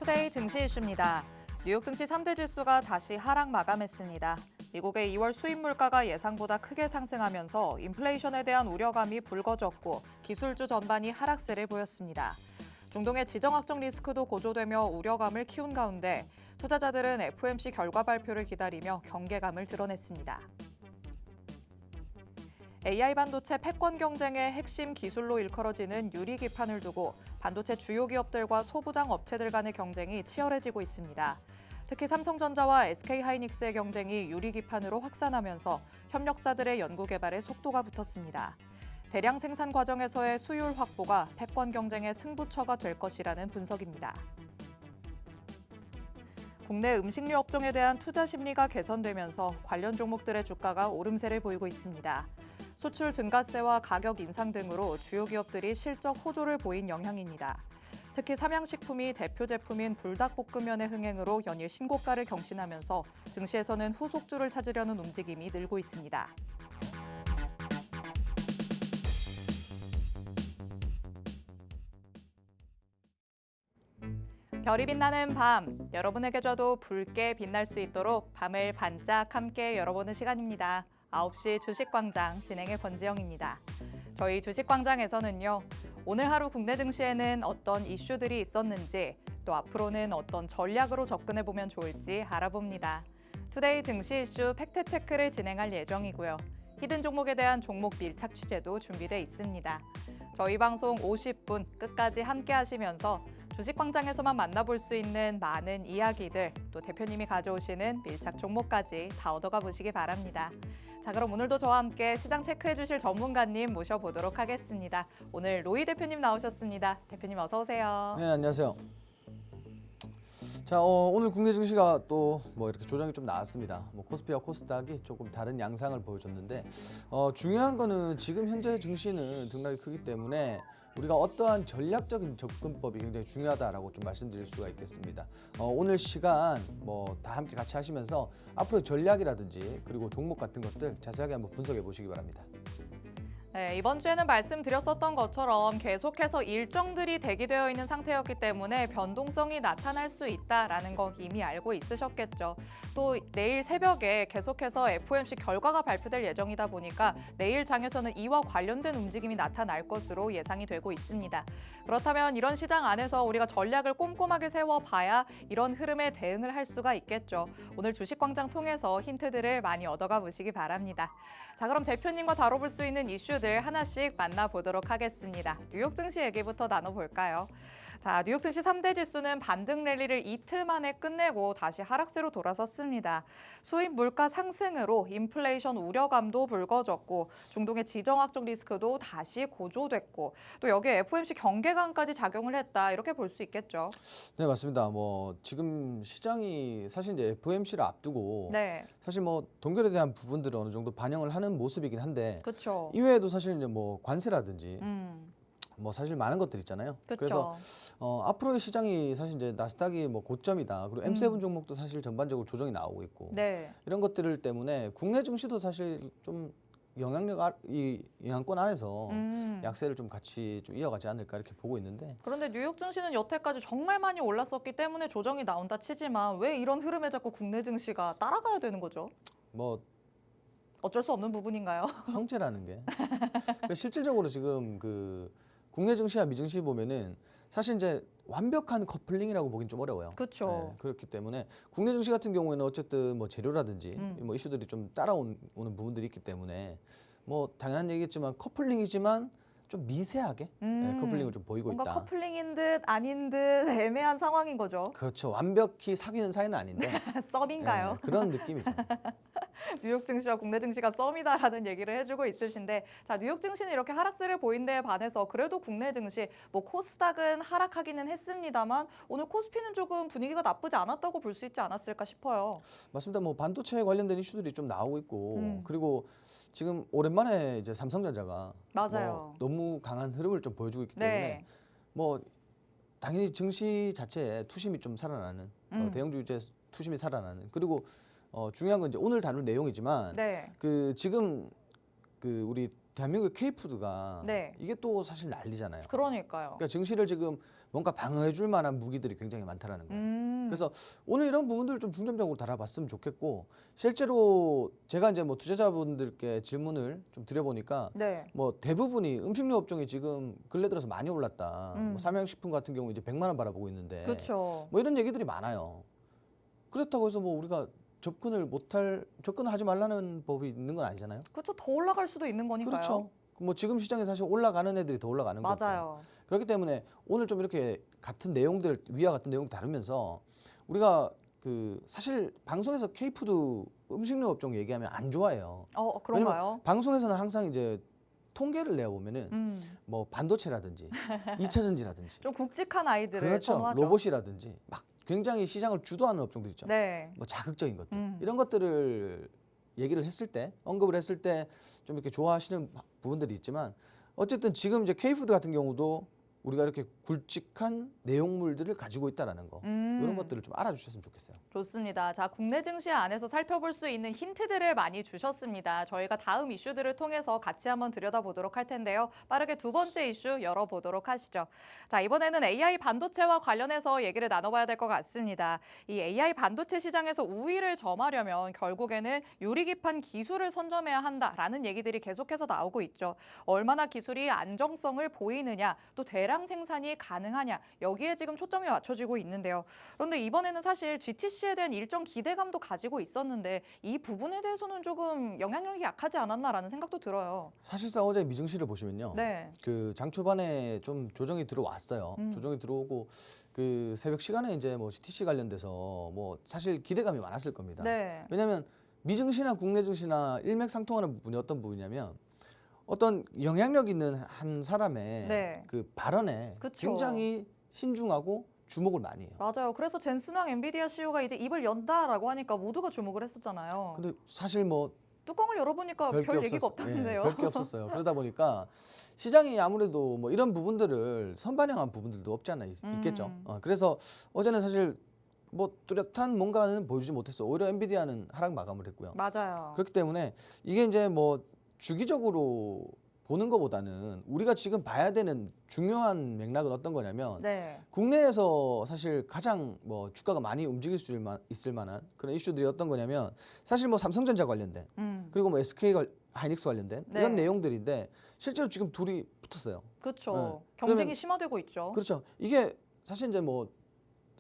투데이 증시 이슈입니다. 뉴욕 증시 3대 지수가 다시 하락 마감했습니다. 미국의 2월 수입 물가가 예상보다 크게 상승하면서 인플레이션에 대한 우려감이 불거졌고 기술주 전반이 하락세를 보였습니다. 중동의 지정학적 리스크도 고조되며 우려감을 키운 가운데 투자자들은 FOMC 결과 발표를 기다리며 경계감을 드러냈습니다. AI 반도체 패권 경쟁의 핵심 기술로 일컬어지는 유리 기판을 두고 반도체 주요 기업들과 소부장 업체들 간의 경쟁이 치열해지고 있습니다. 특히 삼성전자와 SK하이닉스의 경쟁이 유리 기판으로 확산하면서 협력사들의 연구 개발에 속도가 붙었습니다. 대량 생산 과정에서의 수율 확보가 패권 경쟁의 승부처가 될 것이라는 분석입니다. 국내 음식료 업종에 대한 투자 심리가 개선되면서 관련 종목들의 주가가 오름세를 보이고 있습니다. 수출 증가세와 가격 인상 등으로 주요 기업들이 실적 호조를 보인 영향입니다. 특히 삼양식품이 대표 제품인 불닭볶음면의 흥행으로 연일 신고가를 경신하면서 증시에서는 후속주를 찾으려는 움직임이 늘고 있습니다. 별이 빛나는 밤, 여러분에게 줘도 붉게 빛날 수 있도록 밤을 반짝 함께 열어보는 시간입니다. 9시 주식광장 진행의 권지영입니다. 저희 주식광장에서는요, 오늘 하루 국내 증시에는 어떤 이슈들이 있었는지 또 앞으로는 어떤 전략으로 접근해보면 좋을지 알아봅니다. 투데이 증시 이슈 팩트체크를 진행할 예정이고요. 히든 종목에 대한 종목 밀착 취재도 준비돼 있습니다. 저희 방송 50분 끝까지 함께 하시면서 주식광장에서만 만나볼 수 있는 많은 이야기들, 또 대표님이 가져오시는 밀착 종목까지 다 얻어가 보시기 바랍니다. 자, 그럼 오늘도 저와 함께 시장 체크해 주실 전문가님 모셔보도록 하겠습니다. 오늘 로이 대표님 나오셨습니다. 대표님 어서 오세요. 네, 안녕하세요. 자, 오늘 국내 증시가 또 이렇게 조정이 좀 나왔습니다. 코스피와 코스닥이 조금 다른 양상을 보여줬는데 중요한 거는 지금 현재 증시는 등락이 크기 때문에 우리가 어떠한 전략적인 접근법이 굉장히 중요하다라고 좀 말씀드릴 수가 있겠습니다. 오늘 시간 다 함께 같이 하시면서 앞으로 전략이라든지 그리고 종목 같은 것들 자세하게 한번 분석해 보시기 바랍니다. 네, 이번 주에는 말씀드렸었던 것처럼 계속해서 일정들이 대기되어 있는 상태였기 때문에 변동성이 나타날 수 있다라는 거 이미 알고 있으셨겠죠. 또 내일 새벽에 계속해서 FOMC 결과가 발표될 예정이다 보니까 내일 장에서는 이와 관련된 움직임이 나타날 것으로 예상이 되고 있습니다. 그렇다면 이런 시장 안에서 우리가 전략을 꼼꼼하게 세워봐야 이런 흐름에 대응을 할 수가 있겠죠. 오늘 주식광장 통해서 힌트들을 많이 얻어가 보시기 바랍니다. 자, 그럼 대표님과 다뤄볼 수 있는 이슈들 하나씩 만나보도록 하겠습니다. 뉴욕 증시 얘기부터 나눠볼까요? 자, 뉴욕 증시 3대 지수는 반등 랠리를 이틀 만에 끝내고 다시 하락세로 돌아섰습니다. 수입 물가 상승으로 인플레이션 우려감도 불거졌고 중동의 지정학적 리스크도 다시 고조됐고 또 여기에 FOMC 경계감까지 작용을 했다 이렇게 볼 수 있겠죠. 네, 맞습니다. 지금 시장이 사실 이제 FOMC를 앞두고 네. 사실 동결에 대한 부분들을 어느 정도 반영을 하는 모습이긴 한데 그렇죠. 이외에도 사실 이제 관세라든지 사실 많은 것들 있잖아요. 그쵸. 그래서 앞으로의 시장이 사실 이제 나스닥이 고점이다. 그리고 M7 종목도 사실 전반적으로 조정이 나오고 있고 네. 이런 것들 때문에 국내 증시도 사실 좀 이 영향권 안에서 약세를 좀 같이 좀 이어가지 않을까 이렇게 보고 있는데 그런데 뉴욕 증시는 여태까지 정말 많이 올랐었기 때문에 조정이 나온다 치지만 왜 이런 흐름에 자꾸 국내 증시가 따라가야 되는 거죠? 어쩔 수 없는 부분인가요? 형제라는 게 그러니까 실질적으로 지금 그 국내 증시와 미증시 보면은 사실 이제 완벽한 커플링이라고 보긴 좀 어려워요. 그렇죠. 네, 그렇기 때문에 국내 증시 같은 경우에는 어쨌든 재료라든지 이슈들이 좀 따라오는 부분들이 있기 때문에 당연한 얘기겠지만 커플링이지만 좀 미세하게 커플링을 좀 보이고 뭔가 있다. 커플링인 듯 아닌 듯 애매한 상황인 거죠. 그렇죠. 완벽히 사귀는 사이는 아닌데 썸인가요? 네, 그런 느낌이죠. 뉴욕 증시와 국내 증시가 썸이다라는 얘기를 해주고 있으신데 자, 뉴욕 증시는 이렇게 하락세를 보인 데에 반해서 그래도 국내 증시 코스닥은 하락하기는 했습니다만 오늘 코스피는 조금 분위기가 나쁘지 않았다고 볼 수 있지 않았을까 싶어요. 맞습니다. 반도체에 관련된 이슈들이 좀 나오고 있고 그리고 지금 오랜만에 이제 삼성전자가 맞아요. 너무 강한 흐름을 좀 보여주고 있기 때문에 당연히 증시 자체에 투심이 좀 살아나는 대형주주의 투심이 살아나는 그리고 중요한 건 이제 오늘 다룰 내용이지만 네. 지금 우리 대한민국의 K푸드가 네. 이게 또 사실 난리잖아요. 그러니까요. 그러니까 증시를 지금 뭔가 방어해줄 만한 무기들이 굉장히 많다라는 거예요. 음. 그래서 오늘 이런 부분들을 좀 중점적으로 다뤄봤으면 좋겠고, 실제로 제가 이제 뭐 투자자분들께 질문을 좀 드려보니까 네. 뭐 대부분이 음식료 업종이 지금 근래 들어서 많이 올랐다. 뭐 삼양식품 같은 경우 이제 100만 원 바라보고 있는데, 그렇죠. 뭐 이런 얘기들이 많아요. 그렇다고 해서 뭐 우리가 접근을 하지 말라는 법이 있는 건 아니잖아요. 그렇죠. 더 올라갈 수도 있는 거니까요. 그렇죠. 뭐 지금 시장에 사실 올라가는 애들이 더 올라가는 거고. 맞아요. 그렇기 때문에 오늘 좀 이렇게 같은 내용들, 위와 같은 내용 다루면서 우리가 그 사실 방송에서 K푸드 음식료 업종 얘기하면 안 좋아해요. 그런가요? 방송에서는 항상 이제 통계를 내어 보면은 뭐 반도체라든지 2차 전지라든지 좀 굵직한 아이들을 그렇죠. 선호하죠. 로봇이라든지 막 굉장히 시장을 주도하는 업종들 있죠. 네. 뭐 자극적인 것들 이런 것들을 얘기를 했을 때, 언급을 했을 때 좀 이렇게 좋아하시는 부분들이 있지만, 어쨌든 지금 이제 K푸드 같은 경우도 우리가 이렇게 굵직한 내용물들을 가지고 있다라는 거, 이런 것들을 좀 알아주셨으면 좋겠어요. 좋습니다. 자, 국내 증시 안에서 살펴볼 수 있는 힌트들을 많이 주셨습니다. 저희가 다음 이슈들을 통해서 같이 한번 들여다보도록 할 텐데요. 빠르게 두 번째 이슈 열어보도록 하시죠. 자, 이번에는 AI 반도체와 관련해서 얘기를 나눠봐야 될 것 같습니다. 이 AI 반도체 시장에서 우위를 점하려면 결국에는 유리기판 기술을 선점해야 한다라는 얘기들이 계속해서 나오고 있죠. 얼마나 기술이 안정성을 보이느냐, 또 대량 생산이 가능하냐, 여기에 지금 초점이 맞춰지고 있는데요. 그런데 이번에는 사실 GTC에 대한 일정 기대감도 가지고 있었는데 이 부분에 대해서는 조금 영향력이 약하지 않았나라는 생각도 들어요. 사실상 어제 미증시를 보시면요, 네. 그 장 초반에 좀 조정이 들어왔어요. 조정이 들어오고 그 새벽 시간에 이제 뭐 GTC 관련돼서 뭐 사실 기대감이 많았을 겁니다. 네. 왜냐하면 미증시나 국내 증시나 일맥상통하는 부분이 어떤 부분이냐면, 어떤 영향력 있는 한 사람의 네. 그 발언에 그쵸. 굉장히 신중하고 주목을 많이 해요. 맞아요. 그래서 젠슨왕 엔비디아 CEO가 이제 입을 연다라고 하니까 모두가 주목을 했었잖아요. 근데 사실 뭐 뚜껑을 열어보니까 별 얘기가 없다는데요. 별게 없었어요. 그러다 보니까 시장이 아무래도 뭐 이런 부분들을 선반영한 부분들도 없지 않아 있겠죠. 그래서 어제는 사실 뭐 뚜렷한 뭔가는 보여주지 못했어. 오히려 엔비디아는 하락 마감을 했고요. 맞아요. 그렇기 때문에 이게 이제 뭐 주기적으로 보는 것보다는 우리가 지금 봐야 되는 중요한 맥락은 어떤 거냐면, 네. 국내에서 사실 가장 뭐 주가가 많이 움직일 수 있을 만한 그런 이슈들이 어떤 거냐면, 사실 뭐 삼성전자 관련된, 그리고 뭐 SK 하이닉스 관련된 네. 이런 내용들인데, 실제로 지금 둘이 붙었어요. 그렇죠. 네. 경쟁이 그러면- 심화되고 있죠. 그렇죠. 이게 사실 이제 뭐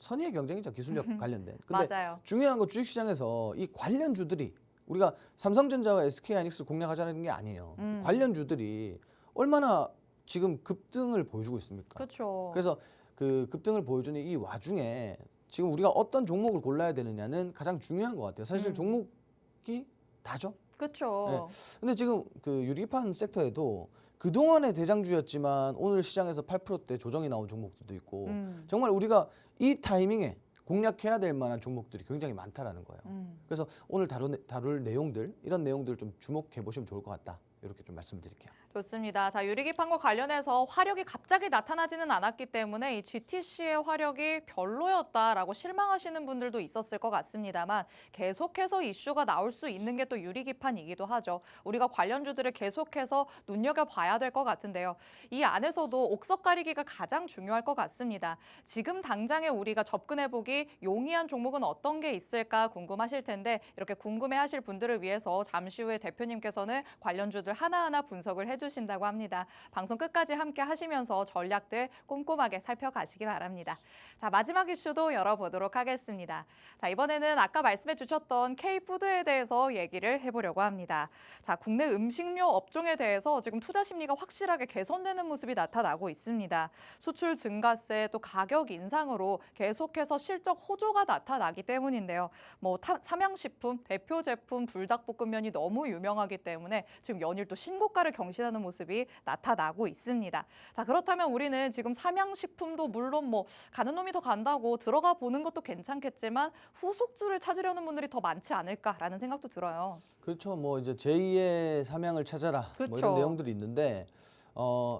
선의의 경쟁이죠. 기술력 관련된. 근데 맞아요. 중요한 건 주식시장에서 이 관련주들이, 우리가 삼성전자와 SK하이닉스를 공략하자는 게 아니에요. 관련주들이 얼마나 지금 급등을 보여주고 있습니까? 그렇죠. 그래서 그 급등을 보여주는 이 와중에 지금 우리가 어떤 종목을 골라야 되느냐는 가장 중요한 것 같아요. 사실 종목이 다죠. 그렇죠. 근데 지금 그 유리판 섹터에도 그동안의 대장주였지만 오늘 시장에서 8%대 조정이 나온 종목들도 있고, 정말 우리가 이 타이밍에 공략해야 될 만한 종목들이 굉장히 많다라는 거예요. 그래서 오늘 다룰 내용들, 이런 내용들 좀 주목해 보시면 좋을 것 같다. 이렇게 좀 말씀드릴게요. 좋습니다. 자, 유리기판과 관련해서 화력이 갑자기 나타나지는 않았기 때문에 이 GTC의 화력이 별로였다라고 실망하시는 분들도 있었을 것 같습니다만, 계속해서 이슈가 나올 수 있는 게 또 유리기판이기도 하죠. 우리가 관련주들을 계속해서 눈여겨봐야 될 것 같은데요. 이 안에서도 옥석 가리기가 가장 중요할 것 같습니다. 지금 당장에 우리가 접근해보기 용이한 종목은 어떤 게 있을까 궁금하실 텐데, 이렇게 궁금해하실 분들을 위해서 잠시 후에 대표님께서는 관련주들 하나하나 분석을 해주신다고 합니다. 방송 끝까지 함께 하시면서 전략들 꼼꼼하게 살펴가시기 바랍니다. 자, 마지막 이슈도 열어보도록 하겠습니다. 자, 이번에는 아까 말씀해 주셨던 K푸드에 대해서 얘기를 해보려고 합니다. 자, 국내 음식료 업종에 대해서 지금 투자 심리가 확실하게 개선되는 모습이 나타나고 있습니다. 수출 증가세 또 가격 인상으로 계속해서 실적 호조가 나타나기 때문인데요. 뭐 삼양식품 대표 제품 불닭볶음면이 너무 유명하기 때문에 지금 연일 또 신고가를 경신하는 모습이 나타나고 있습니다. 자, 그렇다면 우리는 지금 삼양식품도 물론 뭐 가는 놈이 더 간다고 들어가 보는 것도 괜찮겠지만 후속주를 찾으려는 분들이 더 많지 않을까라는 생각도 들어요. 그렇죠. 뭐 이제 제2의 삼양을 찾아라. 뭐 그렇죠. 이런 내용들이 있는데,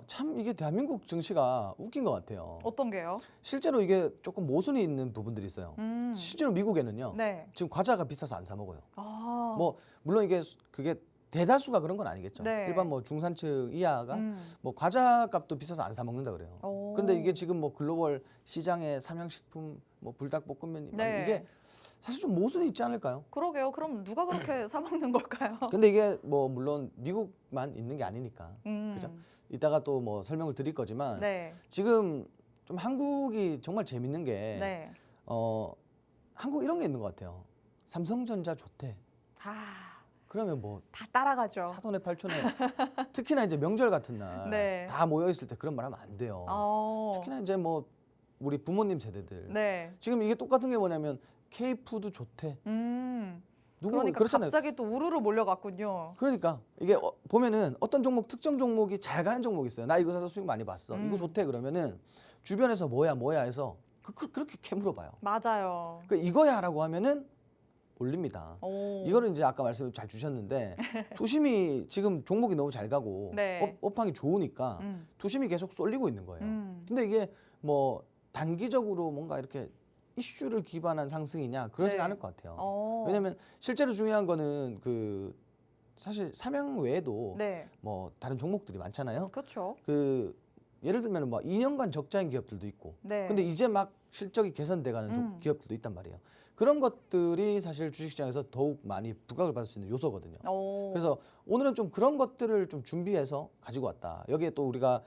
참 이게 대한민국 증시가 웃긴 것 같아요. 어떤 게요? 실제로 이게 조금 모순이 있는 부분들이 있어요. 실제로 미국에는요, 네. 지금 과자가 비싸서 안 사 먹어요. 아, 뭐 물론 그게 대다수가 그런 건 아니겠죠. 네. 일반 뭐 중산층 이하가 음. 뭐 과자 값도 비싸서 안 사 먹는다 그래요. 오. 그런데 이게 지금 뭐 글로벌 시장의 삼양식품, 뭐 불닭볶음면 네. 이게 사실 좀 모순이 있지 않을까요? 그러게요. 그럼 누가 그렇게 사 먹는 걸까요? 근데 이게 뭐 물론 미국만 있는 게 아니니까 그죠? 음. 이따가 또 뭐 설명을 드릴 거지만 네. 지금 좀 한국이 정말 재밌는 게 네. 한국 이런 게 있는 것 같아요. 삼성전자 좋대. 아, 그러면 뭐 다 따라가죠. 사돈의 팔촌에 특히나 이제 명절 같은 날 네. 다 모여 있을 때 그런 말 하면 안 돼요. 특히나 이제 뭐 우리 부모님 세대들 네. 지금 이게 똑같은 게 뭐냐면 K푸드 좋대. 누구 그러니까 그렇잖아요. 갑자기 또 우르르 몰려갔군요. 그러니까 이게 보면은 어떤 종목 특정 종목이 잘 가는 종목이 있어요. 나 이거 사서 수익 많이 봤어. 이거 좋대 그러면은 주변에서 뭐야 해서 그렇게 캐물어봐요. 맞아요. 그 이거야라고 하면은 올립니다. 오. 이거를 이제 아까 말씀 잘 주셨는데 투심이 지금 종목이 너무 잘 가고 네. 업황이 좋으니까 음. 투심이 계속 쏠리고 있는 거예요. 음. 근데 이게 뭐 단기적으로 뭔가 이렇게 이슈를 기반한 상승이냐 그러진 네. 않을 것 같아요. 어. 왜냐하면 실제로 중요한 거는 그 사실 삼양 외에도 네. 뭐 다른 종목들이 많잖아요. 그렇죠. 그 예를 들면 뭐 2년간 적자인 기업들도 있고 네. 근데 이제 막 실적이 개선돼가는 기업들도 있단 말이에요. 그런 것들이 사실 주식시장에서 더욱 많이 부각을 받을 수 있는 요소거든요. 오. 그래서 오늘은 좀 그런 것들을 좀 준비해서 가지고 왔다. 여기에 또 우리가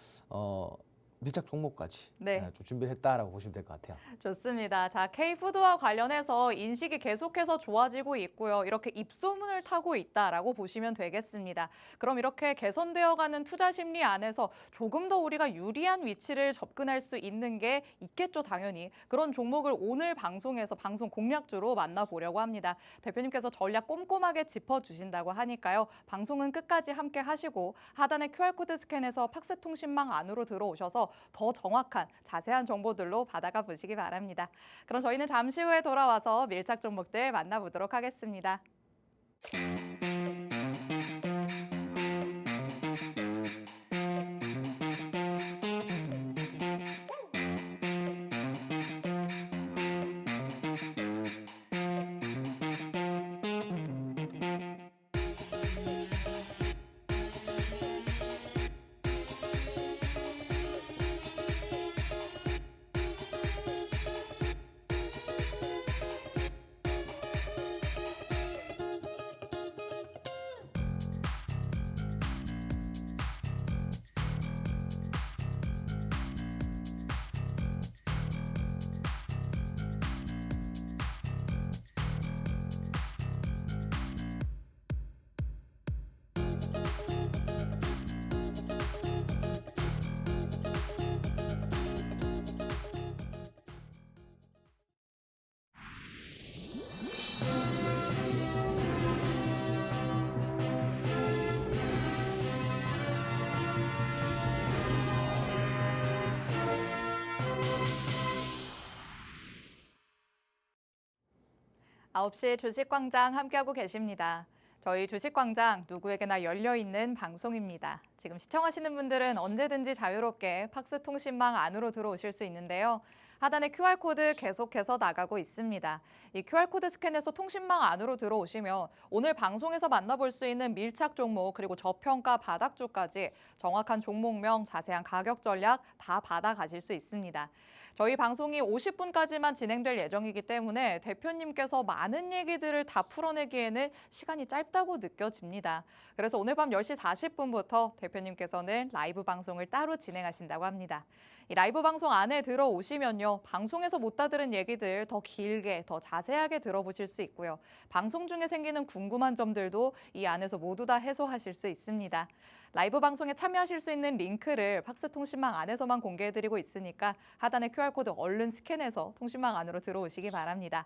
밀착 종목까지 네. 좀 준비를 했다라고 보시면 될 것 같아요. 좋습니다. 자, K푸드와 관련해서 인식이 계속해서 좋아지고 있고요. 이렇게 입소문을 타고 있다라고 보시면 되겠습니다. 그럼 이렇게 개선되어가는 투자 심리 안에서 조금 더 우리가 유리한 위치를 접근할 수 있는 게 있겠죠, 당연히. 그런 종목을 오늘 방송에서 방송 공략주로 만나보려고 합니다. 대표님께서 전략 꼼꼼하게 짚어주신다고 하니까요. 방송은 끝까지 함께 하시고 하단의 QR코드 스캔해서 팍스통신망 안으로 들어오셔서 더 정확한 자세한 정보들로 받아가 보시기 바랍니다. 그럼 저희는 잠시 후에 돌아와서 밀착 종목들 만나보도록 하겠습니다. 아홉 시 주식광장 함께하고 계십니다. 저희 주식광장 누구에게나 열려있는 방송입니다. 지금 시청하시는 분들은 언제든지 자유롭게 팍스 통신망 안으로 들어오실 수 있는데요. 하단에 QR코드 계속해서 나가고 있습니다. 이 QR코드 스캔해서 통신망 안으로 들어오시면 오늘 방송에서 만나볼 수 있는 밀착 종목 그리고 저평가 바닥주까지 정확한 종목명, 자세한 가격 전략 다 받아가실 수 있습니다. 저희 방송이 50분까지만 진행될 예정이기 때문에 대표님께서 많은 얘기들을 다 풀어내기에는 시간이 짧다고 느껴집니다. 그래서 오늘 밤 10시 40분부터 대표님께서는 라이브 방송을 따로 진행하신다고 합니다. 이 라이브 방송 안에 들어오시면요. 방송에서 못 다 들은 얘기들 더 길게, 더 자세하게 들어보실 수 있고요. 방송 중에 생기는 궁금한 점들도 이 안에서 모두 다 해소하실 수 있습니다. 라이브 방송에 참여하실 수 있는 링크를 팍스 통신망 안에서만 공개해드리고 있으니까 하단의 QR코드 얼른 스캔해서 통신망 안으로 들어오시기 바랍니다.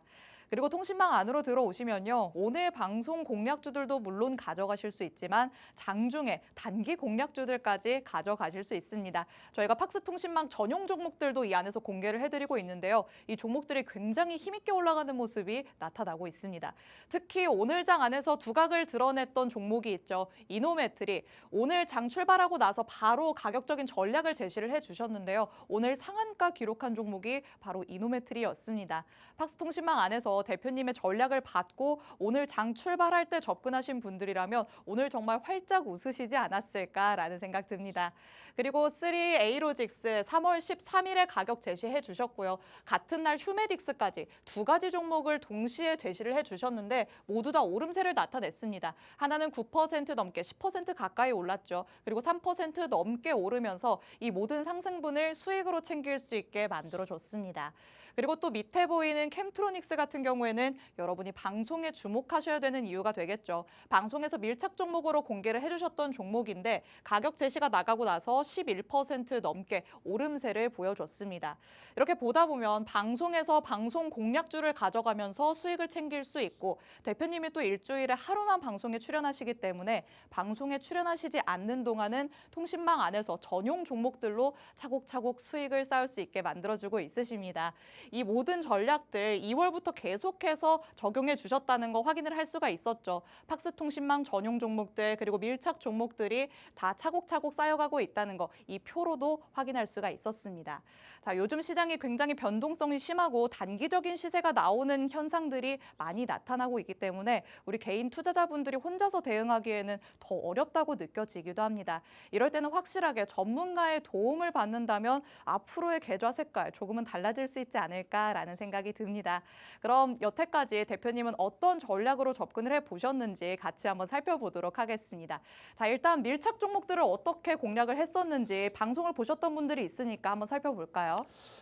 그리고 통신망 안으로 들어오시면요. 오늘 방송 공략주들도 물론 가져가실 수 있지만 장중에 단기 공략주들까지 가져가실 수 있습니다. 저희가 팍스 통신망 전용 종목들도 이 안에서 공개를 해드리고 있는데요. 이 종목들이 굉장히 힘있게 올라가는 모습이 나타나고 있습니다. 특히 오늘 장 안에서 두각을 드러냈던 종목이 있죠. 이노메트리. 오늘 장 출발하고 나서 바로 가격적인 전략을 제시를 해주셨는데요. 오늘 상한가 기록한 종목이 바로 이노메트리였습니다. 팍스 통신망 안에서 통해서 대표님의 전략을 받고 오늘 장 출발할 때 접근하신 분들이라면 오늘 정말 활짝 웃으시지 않았을까라는 생각 듭니다. 그리고 3에이로직스 3월 13일에 가격 제시해 주셨고요. 같은 날 휴메딕스까지 두 가지 종목을 동시에 제시를 해 주셨는데 모두 다 오름세를 나타냈습니다. 하나는 9% 넘게 10% 가까이 올랐죠. 그리고 3% 넘게 오르면서 이 모든 상승분을 수익으로 챙길 수 있게 만들어줬습니다. 그리고 또 밑에 보이는 캠트로닉스 같은 경우에는 여러분이 방송에 주목하셔야 되는 이유가 되겠죠. 방송에서 밀착 종목으로 공개를 해주셨던 종목인데 가격 제시가 나가고 나서 11% 넘게 오름세를 보여줬습니다. 이렇게 보다 보면 방송에서 방송 공략주를 가져가면서 수익을 챙길 수 있고 대표님이 또 일주일에 하루만 방송에 출연하시기 때문에 방송에 출연하시지 않는 동안은 통신망 안에서 전용 종목들로 차곡차곡 수익을 쌓을 수 있게 만들어주고 있으십니다. 이 모든 전략들 2월부터 계속해서 적용해 주셨다는 거 확인을 할 수가 있었죠. 팍스통신망 전용 종목들 그리고 밀착 종목들이 다 차곡차곡 쌓여가고 있다는 거 이 표로도 확인할 수가 있었습니다. 자, 요즘 시장이 굉장히 변동성이 심하고 단기적인 시세가 나오는 현상들이 많이 나타나고 있기 때문에 우리 개인 투자자분들이 혼자서 대응하기에는 더 어렵다고 느껴지기도 합니다. 이럴 때는 확실하게 전문가의 도움을 받는다면 앞으로의 계좌 색깔 조금은 달라질 수 있지 않을까라는 생각이 듭니다. 그럼 여태까지 대표님은 어떤 전략으로 접근을 해보셨는지 같이 한번 살펴보도록 하겠습니다. 자, 일단 밀착 종목들을 어떻게 공략을 했었는지 방송을 보셨던 분들이 있으니까 한번 살펴볼까요?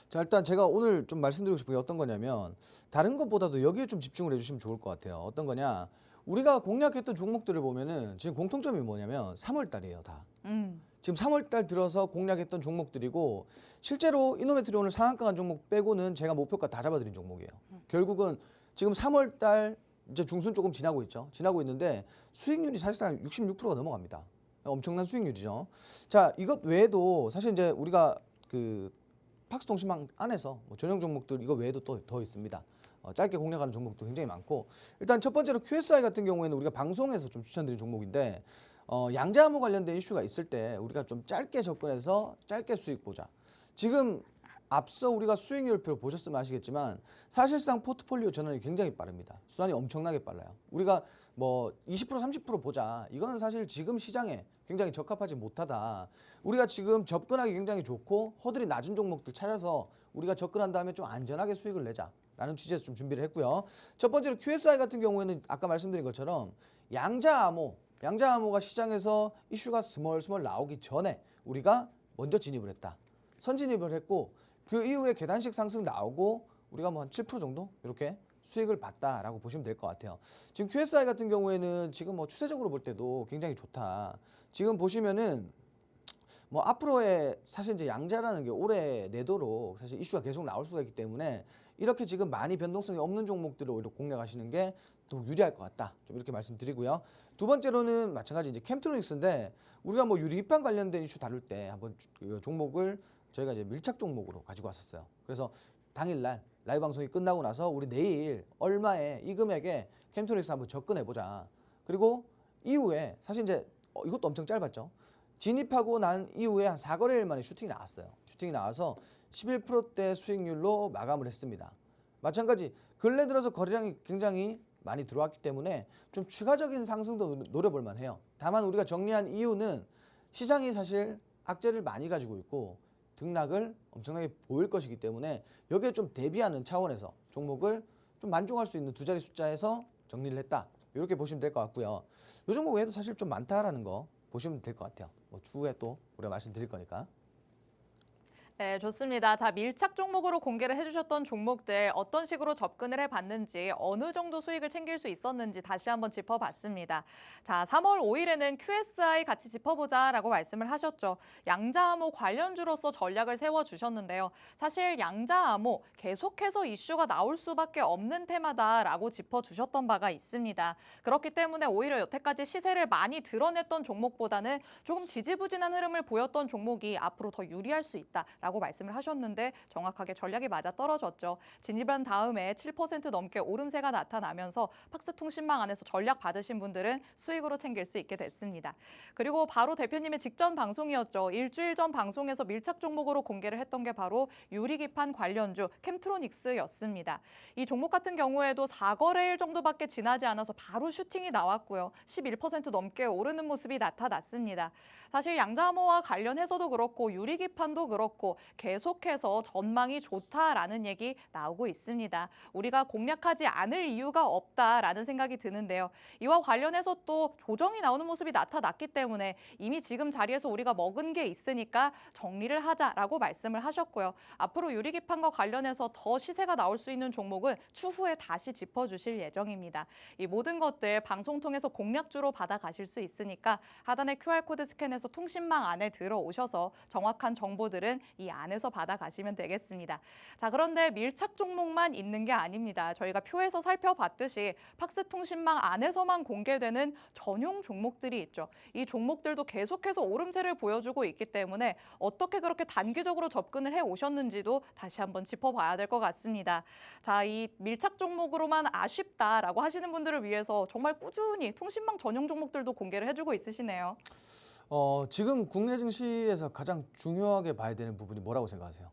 자, 일단 제가 오늘 좀 말씀드리고 싶은 게 어떤 거냐면 다른 것보다도 여기에 좀 집중을 해주시면 좋을 것 같아요. 어떤 거냐? 우리가 공략했던 종목들을 보면은 지금 공통점이 뭐냐면 3월 달이에요, 다. 지금 3월 달 들어서 공략했던 종목들이고 실제로 이노메트리 오늘 상한가 간 종목 빼고는 제가 목표가 다 잡아드린 종목이에요. 결국은 지금 3월 달 이제 중순 조금 지나고 있죠. 지나고 있는데 수익률이 사실상 66%가 넘어갑니다. 엄청난 수익률이죠. 자, 이것 외에도 사실 이제 우리가 그 팍스통신망 안에서 뭐 전용 종목들 이거 외에도 또 더 있습니다. 짧게 공략하는 종목도 굉장히 많고 일단 첫 번째로 QSI 같은 경우에는 우리가 방송에서 좀 추천드린 종목인데 양자암호 관련된 이슈가 있을 때 우리가 좀 짧게 접근해서 짧게 수익 보자. 지금 앞서 우리가 수익률표 보셨으면 아시겠지만 사실상 포트폴리오 전환이 굉장히 빠릅니다. 순환이 엄청나게 빨라요. 우리가 뭐 20% 30% 보자. 이거는 사실 지금 시장에 굉장히 적합하지 못하다. 우리가 지금 접근하기 굉장히 좋고 허들이 낮은 종목들 찾아서 우리가 접근한 다음에 좀 안전하게 수익을 내자라는 취지에서 좀 준비를 했고요. 첫 번째로 QSI 같은 경우에는 아까 말씀드린 것처럼 양자암호가 시장에서 이슈가 스멀스멀 나오기 전에 우리가 먼저 진입을 했다. 선진입을 했고 그 이후에 계단식 상승 나오고 우리가 뭐 한 7% 정도 이렇게 수익을 봤다라고 보시면 될 것 같아요. 지금 QSI 같은 경우에는 지금 뭐 추세적으로 볼 때도 굉장히 좋다. 지금 보시면은 뭐 앞으로의 사실 이제 양자라는 게 올해 내도록 사실 이슈가 계속 나올 수가 있기 때문에 이렇게 지금 많이 변동성이 없는 종목들을 오히려 공략하시는 게 더 유리할 것 같다. 좀 이렇게 말씀드리고요. 두 번째로는 마찬가지 이제 캠트로닉스인데 우리가 뭐 유리입방 관련된 이슈 다룰 때 한번 그 종목을 저희가 이제 밀착 종목으로 가지고 왔었어요. 그래서 당일날 라이브 방송이 끝나고 나서 우리 내일 얼마에 이 금액에 캠트로닉스 한번 접근해 보자. 그리고 이후에 사실 이제 이것도 엄청 짧았죠. 진입하고 난 이후에 한 4거래일 만에 슈팅이 나왔어요. 슈팅이 나와서 11%대 수익률로 마감을 했습니다. 마찬가지 근래 들어서 거래량이 굉장히 많이 들어왔기 때문에 좀 추가적인 상승도 노려볼 만해요. 다만 우리가 정리한 이유는 시장이 사실 악재를 많이 가지고 있고 등락을 엄청나게 보일 것이기 때문에 여기에 좀 대비하는 차원에서 종목을 좀 만족할 수 있는 두 자리 숫자에서 정리를 했다. 이렇게 보시면 될 것 같고요. 이 종목 외에도 사실 좀 많다라는 거 보시면 될 것 같아요. 뭐 추후에 또 우리가 말씀드릴 거니까. 네, 좋습니다. 자, 밀착 종목으로 공개를 해주셨던 종목들 어떤 식으로 접근을 해봤는지 어느 정도 수익을 챙길 수 있었는지 다시 한번 짚어봤습니다. 자, 3월 5일에는 QSI 같이 짚어보자라고 말씀을 하셨죠. 양자암호 관련주로서 전략을 세워주셨는데요. 사실 양자암호 계속해서 이슈가 나올 수밖에 없는 테마다라고 짚어주셨던 바가 있습니다. 그렇기 때문에 오히려 여태까지 시세를 많이 드러냈던 종목보다는 조금 지지부진한 흐름을 보였던 종목이 앞으로 더 유리할 수 있다라고 라고 말씀을 하셨는데 정확하게 전략이 맞아 떨어졌죠. 진입한 다음에 7% 넘게 오름세가 나타나면서 팍스통신망 안에서 전략 받으신 분들은 수익으로 챙길 수 있게 됐습니다. 그리고 바로 대표님의 직전 방송이었죠. 일주일 전 방송에서 밀착 종목으로 공개를 했던 게 바로 유리기판 관련주 캠트로닉스였습니다. 이 종목 같은 경우에도 4거래일 정도밖에 지나지 않아서 바로 슈팅이 나왔고요. 11% 넘게 오르는 모습이 나타났습니다. 사실 양자모와 관련해서도 그렇고 유리기판도 그렇고 계속해서 전망이 좋다라는 얘기 나오고 있습니다. 우리가 공략하지 않을 이유가 없다라는 생각이 드는데요. 이와 관련해서 또 조정이 나오는 모습이 나타났기 때문에 이미 지금 자리에서 우리가 먹은 게 있으니까 정리를 하자라고 말씀을 하셨고요. 앞으로 유리기판과 관련해서 더 시세가 나올 수 있는 종목은 추후에 다시 짚어주실 예정입니다. 이 모든 것들 방송 통해서 공략주로 받아가실 수 있으니까 하단의 QR코드 스캔해서 통신망 안에 들어오셔서 정확한 정보들은 이 안에서 받아가시면 되겠습니다. 자, 그런데 밀착 종목만 있는 게 아닙니다. 저희가 표에서 살펴봤듯이 팍스통신망 안에서만 공개되는 전용 종목들이 있죠. 이 종목들도 계속해서 오름세를 보여주고 있기 때문에 어떻게 그렇게 단기적으로 접근을 해 오셨는지도 다시 한번 짚어봐야 될 것 같습니다. 자, 이 밀착 종목으로만 아쉽다라고 하시는 분들을 위해서 정말 꾸준히 통신망 전용 종목들도 공개를 해주고 있으시네요. 지금 국내 증시에서 가장 중요하게 봐야 되는 부분이 뭐라고 생각하세요?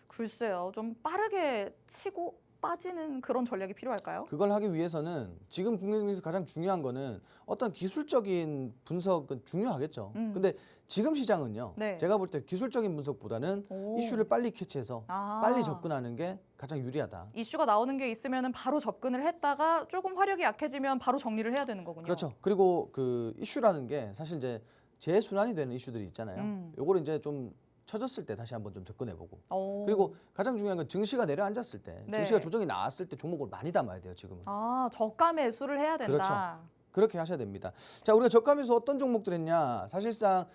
글쎄요, 좀 빠르게 치고 빠지는 그런 전략이 필요할까요? 그걸 하기 위해서는 지금 국내 증시에서 가장 중요한 거는 어떤 기술적인 분석은 중요하겠죠. 근데 지금 시장은요. 네. 제가 볼 때 기술적인 분석보다는 오. 이슈를 빨리 캐치해서 빨리 접근하는 게 가장 유리하다. 이슈가 나오는 게 있으면 바로 접근을 했다가 조금 화력이 약해지면 바로 정리를 해야 되는 거군요. 그렇죠. 그리고 그 이슈라는 게 사실 이제 재순환이 되는 이슈들이 있잖아요. 요거를 이제 좀 쳐졌을 때 다시 한번 좀 접근해보고. 그리고 가장 중요한 건 증시가 내려앉았을 때, 네. 증시가 조정이 나왔을 때 종목을 많이 담아야 돼요, 지금은. 아, 저가 매수를 해야 된다. 그렇죠. 그렇게 하셔야 됩니다. 자, 우리가 저가면서 어떤 종목들 했냐? 사실상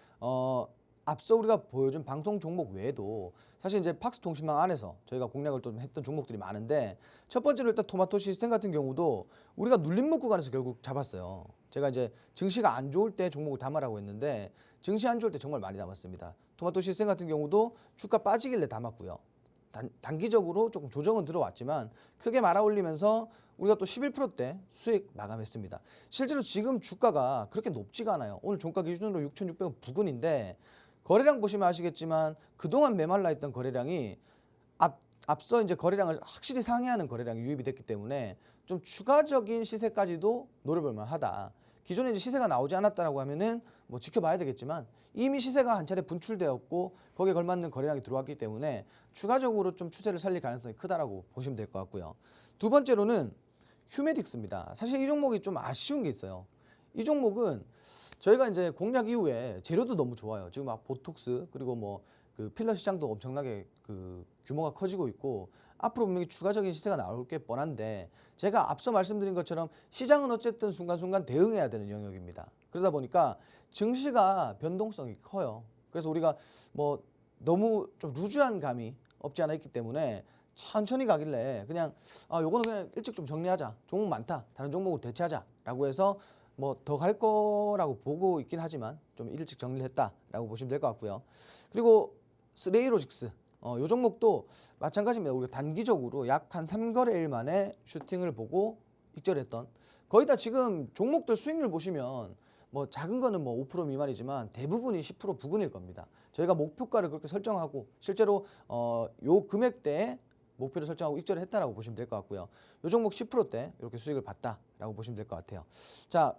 앞서 우리가 보여준 방송 종목 외에도 사실 이제 팍스통신망 안에서 저희가 공략을 또 했던 종목들이 많은데 첫 번째로 일단 토마토 시스템 같은 경우도 우리가 눌림목 구간에서 결국 잡았어요. 제가 이제 증시가 안 좋을 때 종목을 담으라고 했는데 증시 안 좋을 때 정말 많이 담았습니다. 토마토 시스템 같은 경우도 주가 빠지길래 담았고요. 단기적으로 조금 조정은 들어왔지만 크게 말아 올리면서 우리가 또 11%대 수익 마감했습니다. 실제로 지금 주가가 그렇게 높지가 않아요. 오늘 종가 기준으로 6,600원 부근인데 거래량 보시면 아시겠지만 그동안 메말라 있던 거래량이 앞서 이제 거래량을 확실히 상회하는 거래량이 유입이 됐기 때문에 좀 추가적인 시세까지도 노려볼 만하다. 기존에 이제 시세가 나오지 않았다라고 하면은 뭐 지켜봐야 되겠지만 이미 시세가 한 차례 분출되었고 거기에 걸맞는 거래량이 들어왔기 때문에 추가적으로 좀 추세를 살릴 가능성이 크다라고 보시면 될 것 같고요. 두 번째로는 휴메딕스입니다. 사실 이 종목이 좀 아쉬운 게 있어요. 이 종목은 저희가 이제 공략 이후에 재료도 너무 좋아요. 지금 막 보톡스 그리고 뭐 그 필러 시장도 엄청나게 그 규모가 커지고 있고 앞으로 분명히 추가적인 시세가 나올 게 뻔한데 제가 앞서 말씀드린 것처럼 시장은 어쨌든 순간순간 대응해야 되는 영역입니다. 그러다 보니까 증시가 변동성이 커요. 그래서 우리가 뭐 너무 좀 루즈한 감이 없지 않아 있기 때문에 천천히 가길래 그냥 요거는 그냥 일찍 좀 정리하자. 종목 많다. 다른 종목을 대체하자라고 해서 뭐 더 갈 거라고 보고 있긴 하지만 좀 일찍 정리를 했다라고 보시면 될 것 같고요. 그리고 스레이로직스 요 종목도 마찬가지입니다. 우리가 단기적으로 약 한 3거래일 만에 슈팅을 보고 익절했던 거의 다 지금 종목들 수익률 보시면 뭐 작은 거는 뭐 5% 미만이지만 대부분이 10% 부근일 겁니다. 저희가 목표가를 그렇게 설정하고 실제로 요 금액대에 목표를 설정하고 익절을 했다라고 보시면 될 것 같고요. 요 종목 10%대 이렇게 수익을 봤다라고 보시면 될 것 같아요. 자,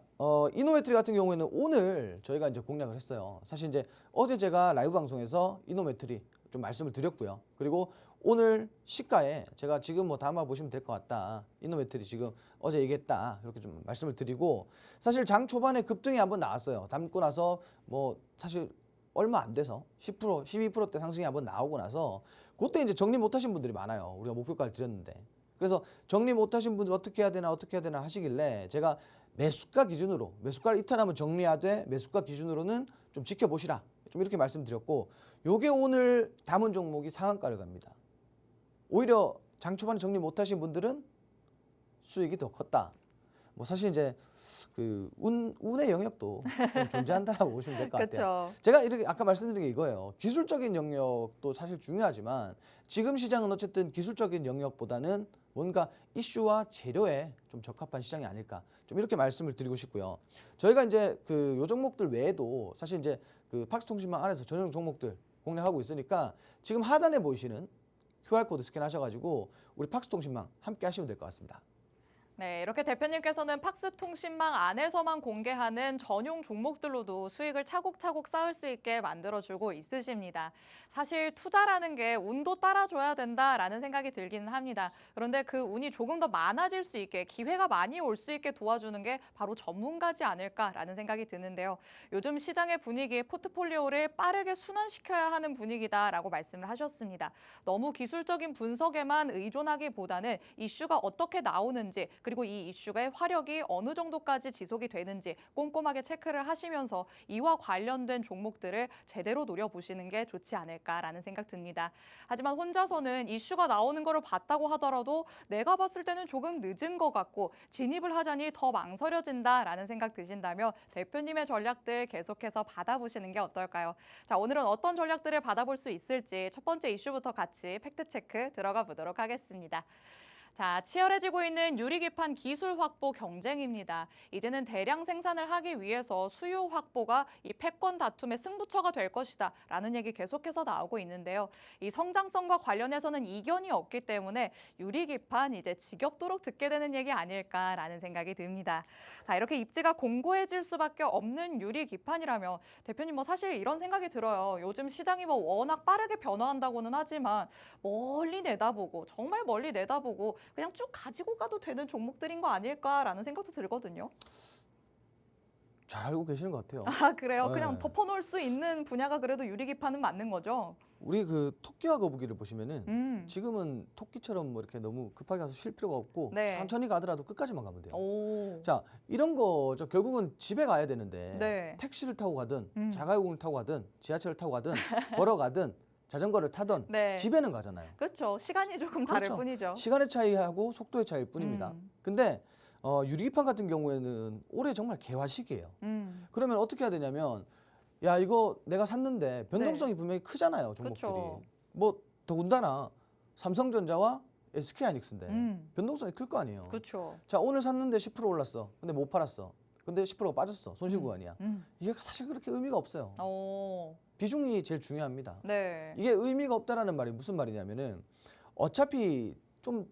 이노메트리 같은 경우에는 오늘 저희가 이제 공략을 했어요. 사실 이제 어제 제가 라이브 방송에서 이노메트리 좀 말씀을 드렸고요. 그리고 오늘 시가에 제가 지금 뭐 담아 보시면 될 것 같다. 이노메트리 지금 어제 얘기했다. 이렇게 좀 말씀을 드리고 사실 장 초반에 급등이 한번 나왔어요. 담고 나서 뭐 사실 얼마 안 돼서 10%, 12%대 상승이 한번 나오고 나서 그때 이제 정리 못 하신 분들이 많아요. 우리가 목표가를 드렸는데. 그래서 정리 못 하신 분들 어떻게 해야 되나 하시길래 제가 매수가 기준으로 매수가를 이탈하면 정리하되 매수가 기준으로는 좀 지켜보시라. 좀 이렇게 말씀드렸고 요게 오늘 담은 종목이 상한가를 갑니다. 오히려 장 초반에 정리 못 하신 분들은 수익이 더 컸다. 뭐 사실 이제 그 운의 영역도 좀 존재한다라고 보시면 될 것 같아요. 그렇죠. 제가 이렇게 아까 말씀드린 게 이거예요. 기술적인 영역도 사실 중요하지만 지금 시장은 어쨌든 기술적인 영역보다는 뭔가 이슈와 재료에 좀 적합한 시장이 아닐까. 좀 이렇게 말씀을 드리고 싶고요. 저희가 이제 그 요 종목들 외에도 사실 이제 그 팍스통신망 안에서 전용 종목들 공략하고 있으니까 지금 하단에 보이시는 QR코드 스캔하셔가지고 우리 팍스통신망 함께 하시면 될 것 같습니다. 네, 이렇게 대표님께서는 팍스통신망 안에서만 공개하는 전용 종목들로도 수익을 차곡차곡 쌓을 수 있게 만들어주고 있으십니다. 사실 투자라는 게 운도 따라줘야 된다라는 생각이 들기는 합니다. 그런데 그 운이 조금 더 많아질 수 있게, 기회가 많이 올 수 있게 도와주는 게 바로 전문가지 않을까라는 생각이 드는데요. 요즘 시장의 분위기에 포트폴리오를 빠르게 순환시켜야 하는 분위기다라고 말씀을 하셨습니다. 너무 기술적인 분석에만 의존하기보다는 이슈가 어떻게 나오는지, 그리고 이 이슈의 화력이 어느 정도까지 지속이 되는지 꼼꼼하게 체크를 하시면서 이와 관련된 종목들을 제대로 노려보시는 게 좋지 않을까라는 생각 듭니다. 하지만 혼자서는 이슈가 나오는 거를 봤다고 하더라도 내가 봤을 때는 조금 늦은 것 같고 진입을 하자니 더 망설여진다라는 생각 드신다면 대표님의 전략들 계속해서 받아보시는 게 어떨까요? 자, 오늘은 어떤 전략들을 받아볼 수 있을지 첫 번째 이슈부터 같이 팩트체크 들어가 보도록 하겠습니다. 자, 치열해지고 있는 유리기판 기술 확보 경쟁입니다. 이제는 대량 생산을 하기 위해서 수요 확보가 이 패권 다툼의 승부처가 될 것이다 라는 얘기 계속해서 나오고 있는데요. 이 성장성과 관련해서는 이견이 없기 때문에 유리기판 이제 지겹도록 듣게 되는 얘기 아닐까라는 생각이 듭니다. 자, 이렇게 입지가 공고해질 수밖에 없는 유리기판이라면 대표님 뭐 사실 이런 생각이 들어요. 요즘 시장이 뭐 워낙 빠르게 변화한다고는 하지만 멀리 내다보고 정말 멀리 내다보고 그냥 쭉 가지고 가도 되는 종목들인 거 아닐까라는 생각도 들거든요. 잘 알고 계시는 것 같아요. 아, 그래요? 네. 그냥 덮어놓을 수 있는 분야가 그래도 유리기판은 맞는 거죠? 우리 그 토끼와 거북이를 보시면은 지금은 토끼처럼 뭐 이렇게 너무 급하게 가서 쉴 필요가 없고 네. 천천히 가더라도 끝까지만 가면 돼요. 오. 자, 이런 거죠. 결국은 집에 가야 되는데 네. 택시를 타고 가든 자가용을 타고 가든 지하철을 타고 가든 걸어가든 자전거를 타던 네. 집에는 가잖아요. 그렇죠. 시간이 조금 다를 그렇죠. 뿐이죠. 시간의 차이하고 속도의 차이일 뿐입니다. 근데 유리기판 같은 경우에는 올해 정말 개화시기예요. 그러면 어떻게 해야 되냐면 야, 이거 내가 샀는데 변동성이 분명히 크잖아요, 종목들이. 그쵸. 뭐 더군다나 삼성전자와 SK하이닉스인데 변동성이 클 거 아니에요. 그렇죠. 자, 오늘 샀는데 10% 올랐어. 근데 못 팔았어. 근데 10%가 빠졌어. 손실 구간이야. 이게 사실 그렇게 의미가 없어요. 오. 비중이 제일 중요합니다. 네. 이게 의미가 없다라는 말이 무슨 말이냐면은 어차피 좀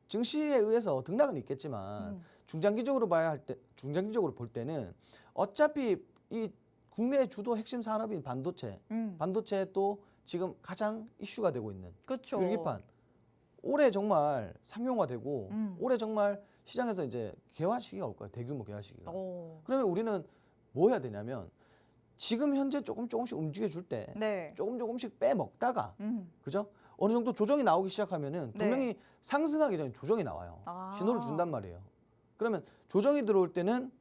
증시에 의해서 등락은 있겠지만 중장기적으로 중장기적으로 볼 때는 어차피 이 국내 주도 핵심 산업인 반도체 또 지금 가장 이슈가 되고 있는 그렇죠. 유리기판 올해 정말 상용화되고 올해 정말 시장에서 이제 개화 시기가 올 거예요. 대규모 개화 시기가. 오. 그러면 우리는 뭐 해야 되냐면 지금 현재 조금씩 움직여 줄 때 네. 조금씩 빼먹다가 그죠? 어느 정도 조정이 나오기 시작하면은 분명히 상승하기 전에 조정이 나와요. 아. 신호를 준단 말이에요. 그러면 조정이 들어올 때는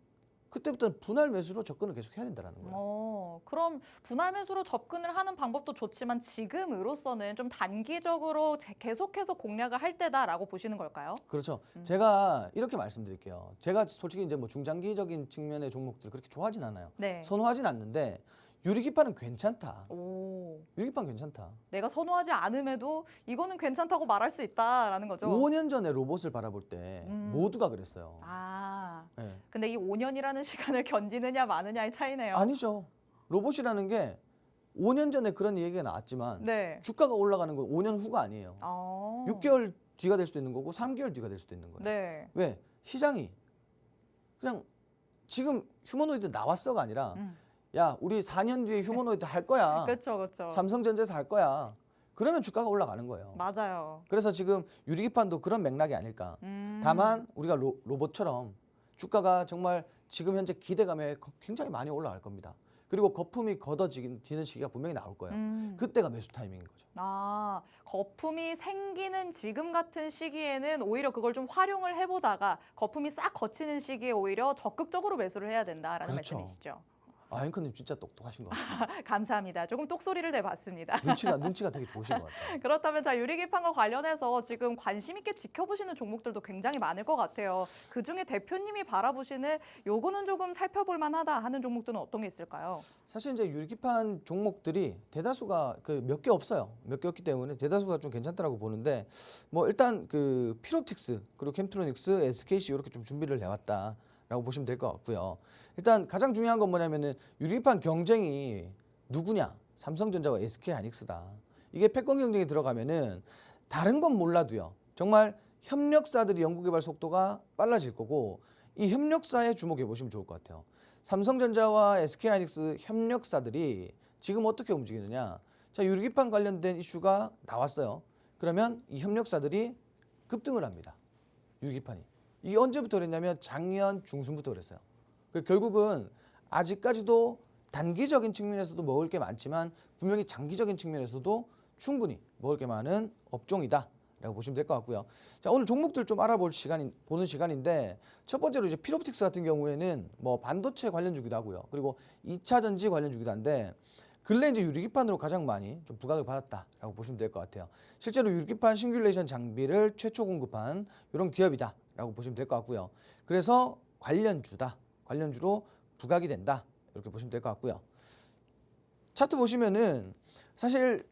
그때부터는 분할 매수로 접근을 계속 해야 된다는 거예요. 그럼 분할 매수로 접근을 하는 방법도 좋지만 지금으로서는 좀 단기적으로 계속해서 공략을 할 때다라고 보시는 걸까요? 그렇죠. 제가 이렇게 말씀드릴게요. 제가 솔직히 이제 뭐 중장기적인 측면의 종목들 그렇게 좋아하진 않아요. 네. 선호하진 않는데 유리기판은 괜찮다. 오. 유리기판 괜찮다. 내가 선호하지 않음에도 이거는 괜찮다고 말할 수 있다라는 거죠. 5년 전에 로봇을 바라볼 때 모두가 그랬어요. 아. 네. 근데 이 5년이라는 시간을 견디느냐 마느냐의 차이네요. 아니죠. 로봇이라는 게 5년 전에 그런 얘기가 나왔지만 네. 주가가 올라가는 건 5년 후가 아니에요. 아. 6개월 뒤가 될 수도 있는 거고 3개월 뒤가 될 수도 있는 거예요. 네. 왜? 시장이 그냥 지금 휴머노이드 나왔어가 아니라 야, 우리 4년 뒤에 휴머노이드 할 거야. 그렇죠, 그렇죠. 삼성전자에서 할 거야. 그러면 주가가 올라가는 거예요. 맞아요. 그래서 지금 유리기판도 그런 맥락이 아닐까. 다만 우리가 로봇처럼 주가가 정말 지금 현재 기대감에 굉장히 많이 올라갈 겁니다. 그리고 거품이 걷어지는 시기가 분명히 나올 거예요. 그때가 매수 타이밍인 거죠. 아, 거품이 생기는 지금 같은 시기에는 오히려 그걸 좀 활용을 해보다가 거품이 싹 거치는 시기에 오히려 적극적으로 매수를 해야 된다라는 그렇죠. 말씀이시죠. 아, 앵커님 진짜 똑똑하신 것 같아요. 감사합니다. 조금 똑소리를 내봤습니다. 눈치가 되게 좋으신 것 같아요. 그렇다면 자 유리기판과 관련해서 지금 관심 있게 지켜보시는 종목들도 굉장히 많을 것 같아요. 그중에 대표님이 바라보시는 요거는 조금 살펴볼 만하다 하는 종목들은 어떤 게 있을까요? 사실 이제 유리기판 종목들이 대다수가 그 몇 개 없어요. 몇 개 없기 때문에 대다수가 좀 괜찮다라고 보는데 뭐 일단 그 필옵틱스 그리고 캠트로닉스, SKC 이렇게 좀 준비를 해왔다라고 보시면 될 것 같고요. 일단 가장 중요한 건 뭐냐면은 유리기판 경쟁이 누구냐? 삼성전자와 SK하이닉스다. 이게 패권 경쟁이 들어가면은 다른 건 몰라도요. 정말 협력사들이 연구개발 속도가 빨라질 거고 이 협력사에 주목해 보시면 좋을 것 같아요. 삼성전자와 SK하이닉스 협력사들이 지금 어떻게 움직이느냐. 자, 유리기판 관련된 이슈가 나왔어요. 그러면 이 협력사들이 급등을 합니다. 유리기판이. 이게 언제부터 그랬냐면 작년 중순부터 그랬어요. 결국은 아직까지도 단기적인 측면에서도 먹을 게 많지만 분명히 장기적인 측면에서도 충분히 먹을 게 많은 업종이다. 라고 보시면 될 것 같고요. 자, 오늘 종목들 좀 보는 시간인데 첫 번째로 이제 필옵틱스 같은 경우에는 뭐 반도체 관련주기도 하고요. 그리고 2차 전지 관련주기도 한데 근래 이제 유리기판으로 가장 많이 좀 부각을 받았다라고 보시면 될 것 같아요. 실제로 유리기판 싱귤레이션 장비를 최초 공급한 이런 기업이다라고 보시면 될 것 같고요. 그래서 관련주로 부각이 된다 이렇게 보시면 될 것 같고요. 차트 보시면은 사실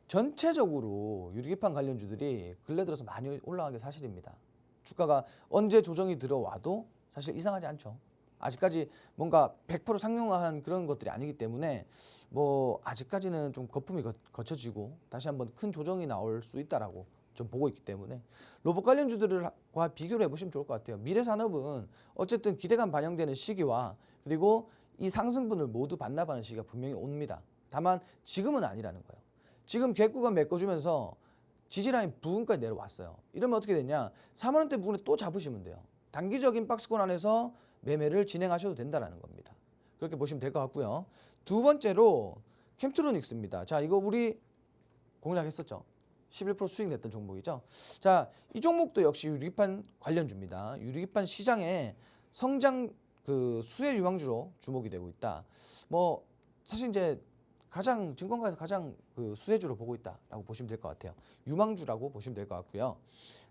전체적으로 유리기판 관련주들이 근래 들어서 많이 올라간 게 사실입니다. 주가가 언제 조정이 들어와도 사실 이상하지 않죠. 아직까지 뭔가 100% 상용화한 그런 것들이 아니기 때문에 뭐 아직까지는 좀 거품이 거쳐지고 다시 한번 큰 조정이 나올 수 있다라고 좀 보고 있기 때문에 로봇 관련주들과 비교를 해보시면 좋을 것 같아요. 미래산업은 어쨌든 기대감 반영되는 시기와 그리고 이 상승분을 모두 반납하는 시기가 분명히 옵니다. 다만 지금은 아니라는 거예요. 지금 갭구간 메꿔주면서 지지라인 부근까지 내려왔어요. 이러면 어떻게 되냐? 4만 원대 부근에 또 잡으시면 돼요. 단기적인 박스권 안에서 매매를 진행하셔도 된다는 겁니다. 그렇게 보시면 될 것 같고요. 두 번째로 캠트로닉스입니다. 자, 이거 우리 공략했었죠. 11% 수익 냈던 종목이죠. 자, 이 종목도 역시 유리기판 관련주입니다. 유리기판 시장의 성장 그 수혜 유망주로 주목이 되고 있다. 뭐 사실 이제 가장 증권가에서 가장 그 수혜주로 보고 있다라고 보시면 될 것 같아요. 유망주라고 보시면 될 것 같고요.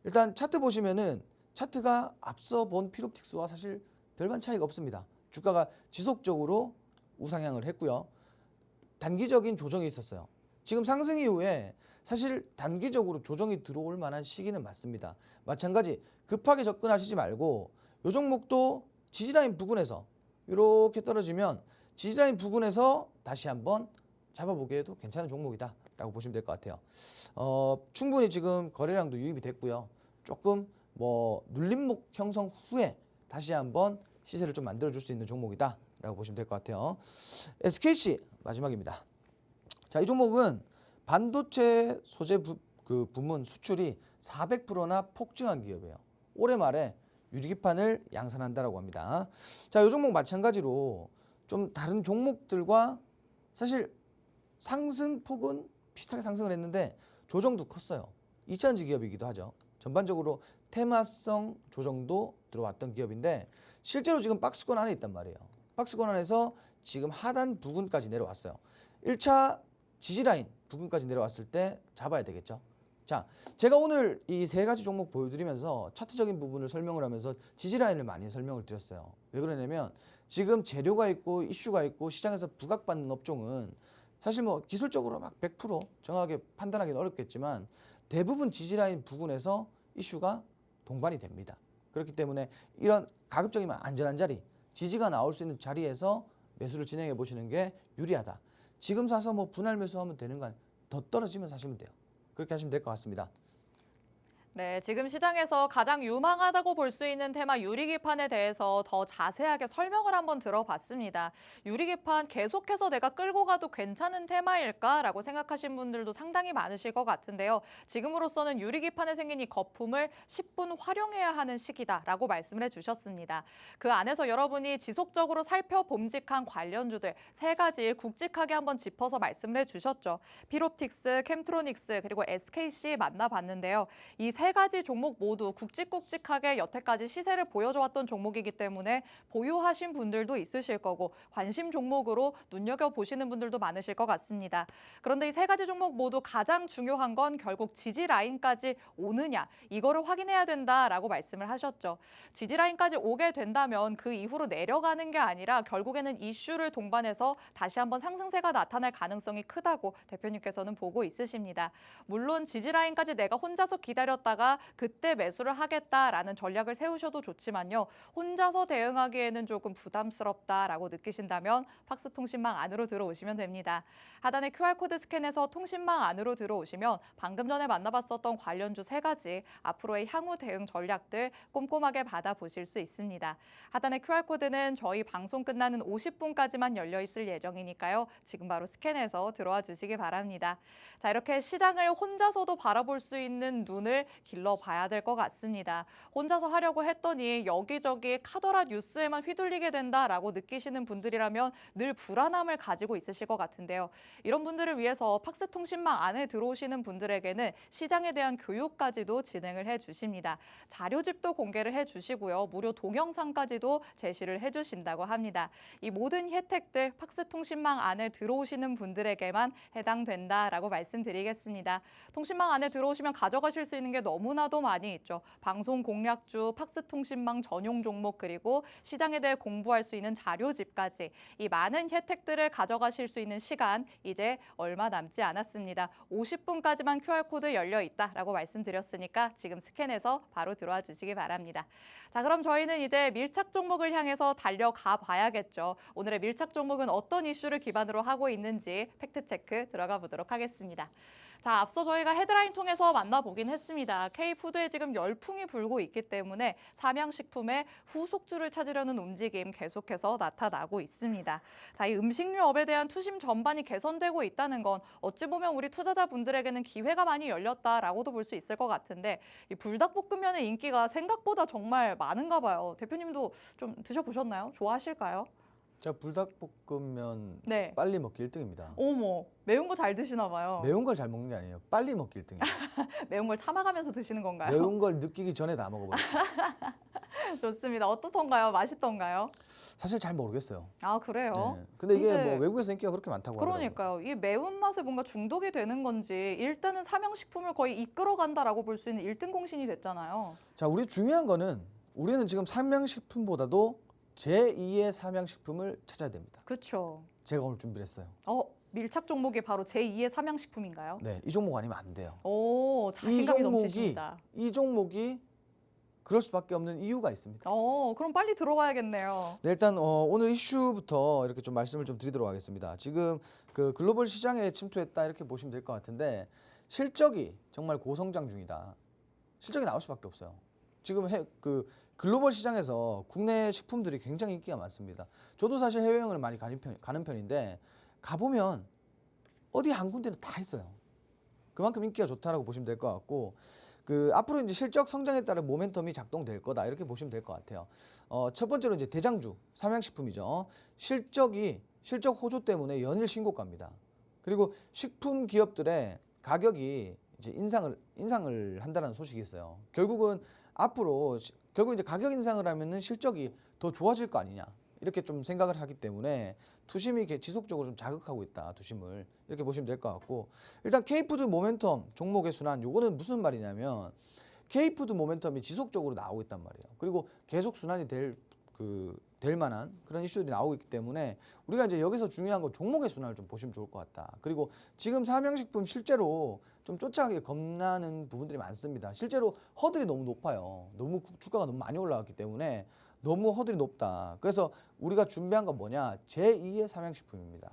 일단 차트 보시면은 차트가 앞서 본 필옵틱스와 사실 별반 차이가 없습니다. 주가가 지속적으로 우상향을 했고요. 단기적인 조정이 있었어요. 지금 상승 이후에 사실 단기적으로 조정이 들어올 만한 시기는 맞습니다. 마찬가지 급하게 접근하시지 말고 이 종목도 지지라인 부근에서 이렇게 떨어지면 지지라인 부근에서 다시 한번 잡아보기에도 괜찮은 종목이다 라고 보시면 될 것 같아요. 충분히 지금 거래량도 유입이 됐고요. 조금 뭐 눌림목 형성 후에 다시 한번 시세를 좀 만들어줄 수 있는 종목이다 라고 보시면 될 것 같아요. SKC 마지막입니다. 자, 이 종목은 반도체 소재 부문 수출이 400%나 폭증한 기업이에요. 올해 말에 유리기판을 양산한다라고 합니다. 자, 이 종목 마찬가지로 좀 다른 종목들과 사실 상승폭은 비슷하게 상승을 했는데 조정도 컸어요. 2차전지 기업이기도 하죠. 전반적으로 테마성 조정도 들어왔던 기업인데 실제로 지금 박스권 안에 있단 말이에요. 박스권 안에서 지금 하단 부근까지 내려왔어요. 1차 지지라인 부근까지 내려왔을 때 잡아야 되겠죠. 자, 제가 오늘 이 세 가지 종목 보여드리면서 차트적인 부분을 설명을 하면서 지지라인을 많이 설명을 드렸어요. 왜 그러냐면 지금 재료가 있고 이슈가 있고 시장에서 부각받는 업종은 사실 뭐 기술적으로 막 100% 정확하게 판단하기는 어렵겠지만 대부분 지지라인 부근에서 이슈가 동반이 됩니다. 그렇기 때문에 이런 가급적이면 안전한 자리, 지지가 나올 수 있는 자리에서 매수를 진행해 보시는 게 유리하다. 지금 사서 뭐 분할 매수하면 되는 거 아니에요. 더 떨어지면 사시면 돼요. 그렇게 하시면 될 것 같습니다. 네, 지금 시장에서 가장 유망하다고 볼 수 있는 테마 유리기판에 대해서 더 자세하게 설명을 한번 들어봤습니다. 유리기판 계속해서 내가 끌고 가도 괜찮은 테마일까라고 생각하신 분들도 상당히 많으실 것 같은데요. 지금으로서는 유리기판에 생긴 이 거품을 10분 활용해야 하는 시기다라고 말씀을 해주셨습니다. 그 안에서 여러분이 지속적으로 살펴봄직한 관련주들 세 가지 굵직하게 한번 짚어서 말씀을 해주셨죠. 필옵틱스, 캠트로닉스 그리고 SKC 만나봤는데요. 이 세 가지 종목 모두 굵직굵직하게 여태까지 시세를 보여줘왔던 종목이기 때문에 보유하신 분들도 있으실 거고 관심 종목으로 눈여겨보시는 분들도 많으실 것 같습니다. 그런데 이 세 가지 종목 모두 가장 중요한 건 결국 지지 라인까지 오느냐 이거를 확인해야 된다라고 말씀을 하셨죠. 지지 라인까지 오게 된다면 그 이후로 내려가는 게 아니라 결국에는 이슈를 동반해서 다시 한번 상승세가 나타날 가능성이 크다고 대표님께서는 보고 있으십니다. 물론 지지 라인까지 내가 혼자서 기다렸다가 그때 매수를 하겠다라는 전략을 세우셔도 좋지만요. 혼자서 대응하기에는 조금 부담스럽다라고 느끼신다면 팍스통신망 안으로 들어오시면 됩니다. 하단에 QR코드 스캔해서 통신망 안으로 들어오시면 방금 전에 만나봤었던 관련주 세 가지 앞으로의 향후 대응 전략들 꼼꼼하게 받아보실 수 있습니다. 하단의 QR코드는 저희 방송 끝나는 50분까지만 열려 있을 예정이니까요. 지금 바로 스캔해서 들어와 주시기 바랍니다. 자, 이렇게 시장을 혼자서도 바라볼 수 있는 눈을 길러봐야 될 것 같습니다. 혼자서 하려고 했더니 여기저기 카더라 뉴스에만 휘둘리게 된다라고 느끼시는 분들이라면 늘 불안함을 가지고 있으실 것 같은데요. 이런 분들을 위해서 팍스통신망 안에 들어오시는 분들에게는 시장에 대한 교육까지도 진행을 해주십니다. 자료집도 공개를 해주시고요. 무료 동영상까지도 제시를 해주신다고 합니다. 이 모든 혜택들 팍스통신망 안에 들어오시는 분들에게만 해당된다라고 말씀드리겠습니다. 통신망 안에 들어오시면 가져가실 수 있는 게 너무나도 많이 있죠. 방송 공략주, 팍스통신망 전용 종목 그리고 시장에 대해 공부할 수 있는 자료집까지 이 많은 혜택들을 가져가실 수 있는 시간 이제 얼마 남지 않았습니다. 50분까지만 QR코드 열려 있다라고 말씀드렸으니까 지금 스캔해서 바로 들어와 주시기 바랍니다. 자, 그럼 저희는 이제 밀착 종목을 향해서 달려가 봐야겠죠. 오늘의 밀착 종목은 어떤 이슈를 기반으로 하고 있는지 팩트체크 들어가 보도록 하겠습니다. 자, 앞서 저희가 헤드라인 통해서 만나보긴 했습니다. K푸드에 지금 열풍이 불고 있기 때문에 삼양식품의 후속주를 찾으려는 움직임 계속해서 나타나고 있습니다. 자, 이 음식료업에 대한 투심 전반이 개선되고 있다는 건 어찌 보면 우리 투자자분들에게는 기회가 많이 열렸다라고도 볼 수 있을 것 같은데 이 불닭볶음면의 인기가 생각보다 정말 많은가 봐요. 대표님도 좀 드셔보셨나요? 좋아하실까요? 제가 불닭볶음면 네. 빨리 먹기 1등입니다. 어머, 매운 거 잘 드시나 봐요. 매운 걸 잘 먹는 게 아니에요. 빨리 먹기 1등이에요. 매운 걸 참아가면서 드시는 건가요? 매운 걸 느끼기 전에 다 먹어버려요. 좋습니다. 어떻던가요? 맛있던가요? 사실 잘 모르겠어요. 아, 그래요? 네. 근데 이게 근데 뭐 외국에서 인기가 그렇게 많다고 하더라고요. 그러니까요. 이 매운맛에 뭔가 중독이 되는 건지 일단은 삼양식품을 거의 이끌어간다라고 볼 수 있는 1등 공신이 됐잖아요. 자, 우리 중요한 거는 우리는 지금 삼양식품보다도 제2의 삼양식품을 찾아야 됩니다. 그렇죠. 제가 오늘 준비를 했어요. 밀착 종목이 바로 제2의 삼양식품인가요? 네, 이 종목 아니면 안 돼요. 오, 자신감이 넘치십니다. 이 종목이 그럴 수밖에 없는 이유가 있습니다. 그럼 빨리 들어가야겠네요. 네, 일단 오늘 이슈부터 이렇게 좀 말씀을 좀 드리도록 하겠습니다. 지금 그 글로벌 시장에 침투했다 이렇게 보시면 될 것 같은데 실적이 정말 고성장 중이다. 실적이 나올 수밖에 없어요. 지금 글로벌 시장에서 국내 식품들이 굉장히 인기가 많습니다. 저도 사실 해외여행을 많이 가는 편인데 가보면 어디 한 군데는 다 있어요. 그만큼 인기가 좋다라고 보시면 될 것 같고 앞으로 이제 실적 성장에 따른 모멘텀이 작동될 거다 이렇게 보시면 될 것 같아요. 첫 번째로 이제 대장주 삼양식품이죠. 실적 호조 때문에 연일 신고가입니다. 그리고 식품 기업들의 가격이 이제 인상을 한다는 소식이 있어요. 결국 이제 가격 인상을 하면은 실적이 더 좋아질 거 아니냐 이렇게 좀 생각을 하기 때문에 투심이 지속적으로 좀 자극하고 있다. 투심을 이렇게 보시면 될 것 같고 일단 K푸드 모멘텀 종목의 순환 요거는 무슨 말이냐면 K푸드 모멘텀이 지속적으로 나오고 있단 말이에요. 그리고 계속 순환이 될 만한 그런 이슈들이 나오고 있기 때문에 우리가 이제 여기서 중요한 건 종목의 순환을 좀 보시면 좋을 것 같다. 그리고 지금 삼양식품 실제로 좀 쫓아가기 겁나는 부분들이 많습니다. 실제로 허들이 너무 높아요. 주가가 너무 많이 올라갔기 때문에 너무 허들이 높다. 그래서 우리가 준비한 건 뭐냐? 제2의 삼양식품입니다.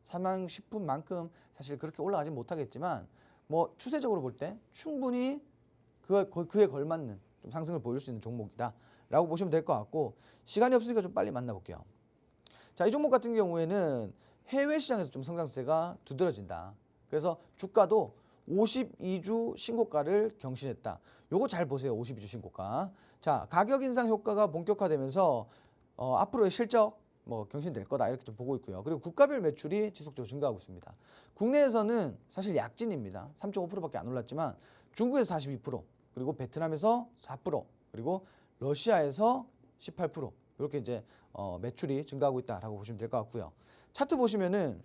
삼양식품만큼 사실 그렇게 올라가진 못하겠지만 뭐 추세적으로 볼 때 충분히 그에 걸맞는 좀 상승을 보일 수 있는 종목이다. 라고 보시면 될 것 같고 시간이 없으니까 좀 빨리 만나볼게요. 자, 이 종목 같은 경우에는 해외 시장에서 좀 성장세가 두드러진다. 그래서 주가도 52주 신고가를 경신했다. 요거 잘 보세요. 52주 신고가. 자, 가격 인상 효과가 본격화되면서 앞으로의 실적 경신될 거다 이렇게 좀 보고 있고요. 그리고 국가별 매출이 지속적으로 증가하고 있습니다. 국내에서는 사실 약진입니다. 3.5%밖에 안 올랐지만 중국에서 42%, 그리고 베트남에서 4%, 그리고 러시아에서 18% 이렇게 이제 매출이 증가하고 있다라고 보시면 될 것 같고요. 차트 보시면은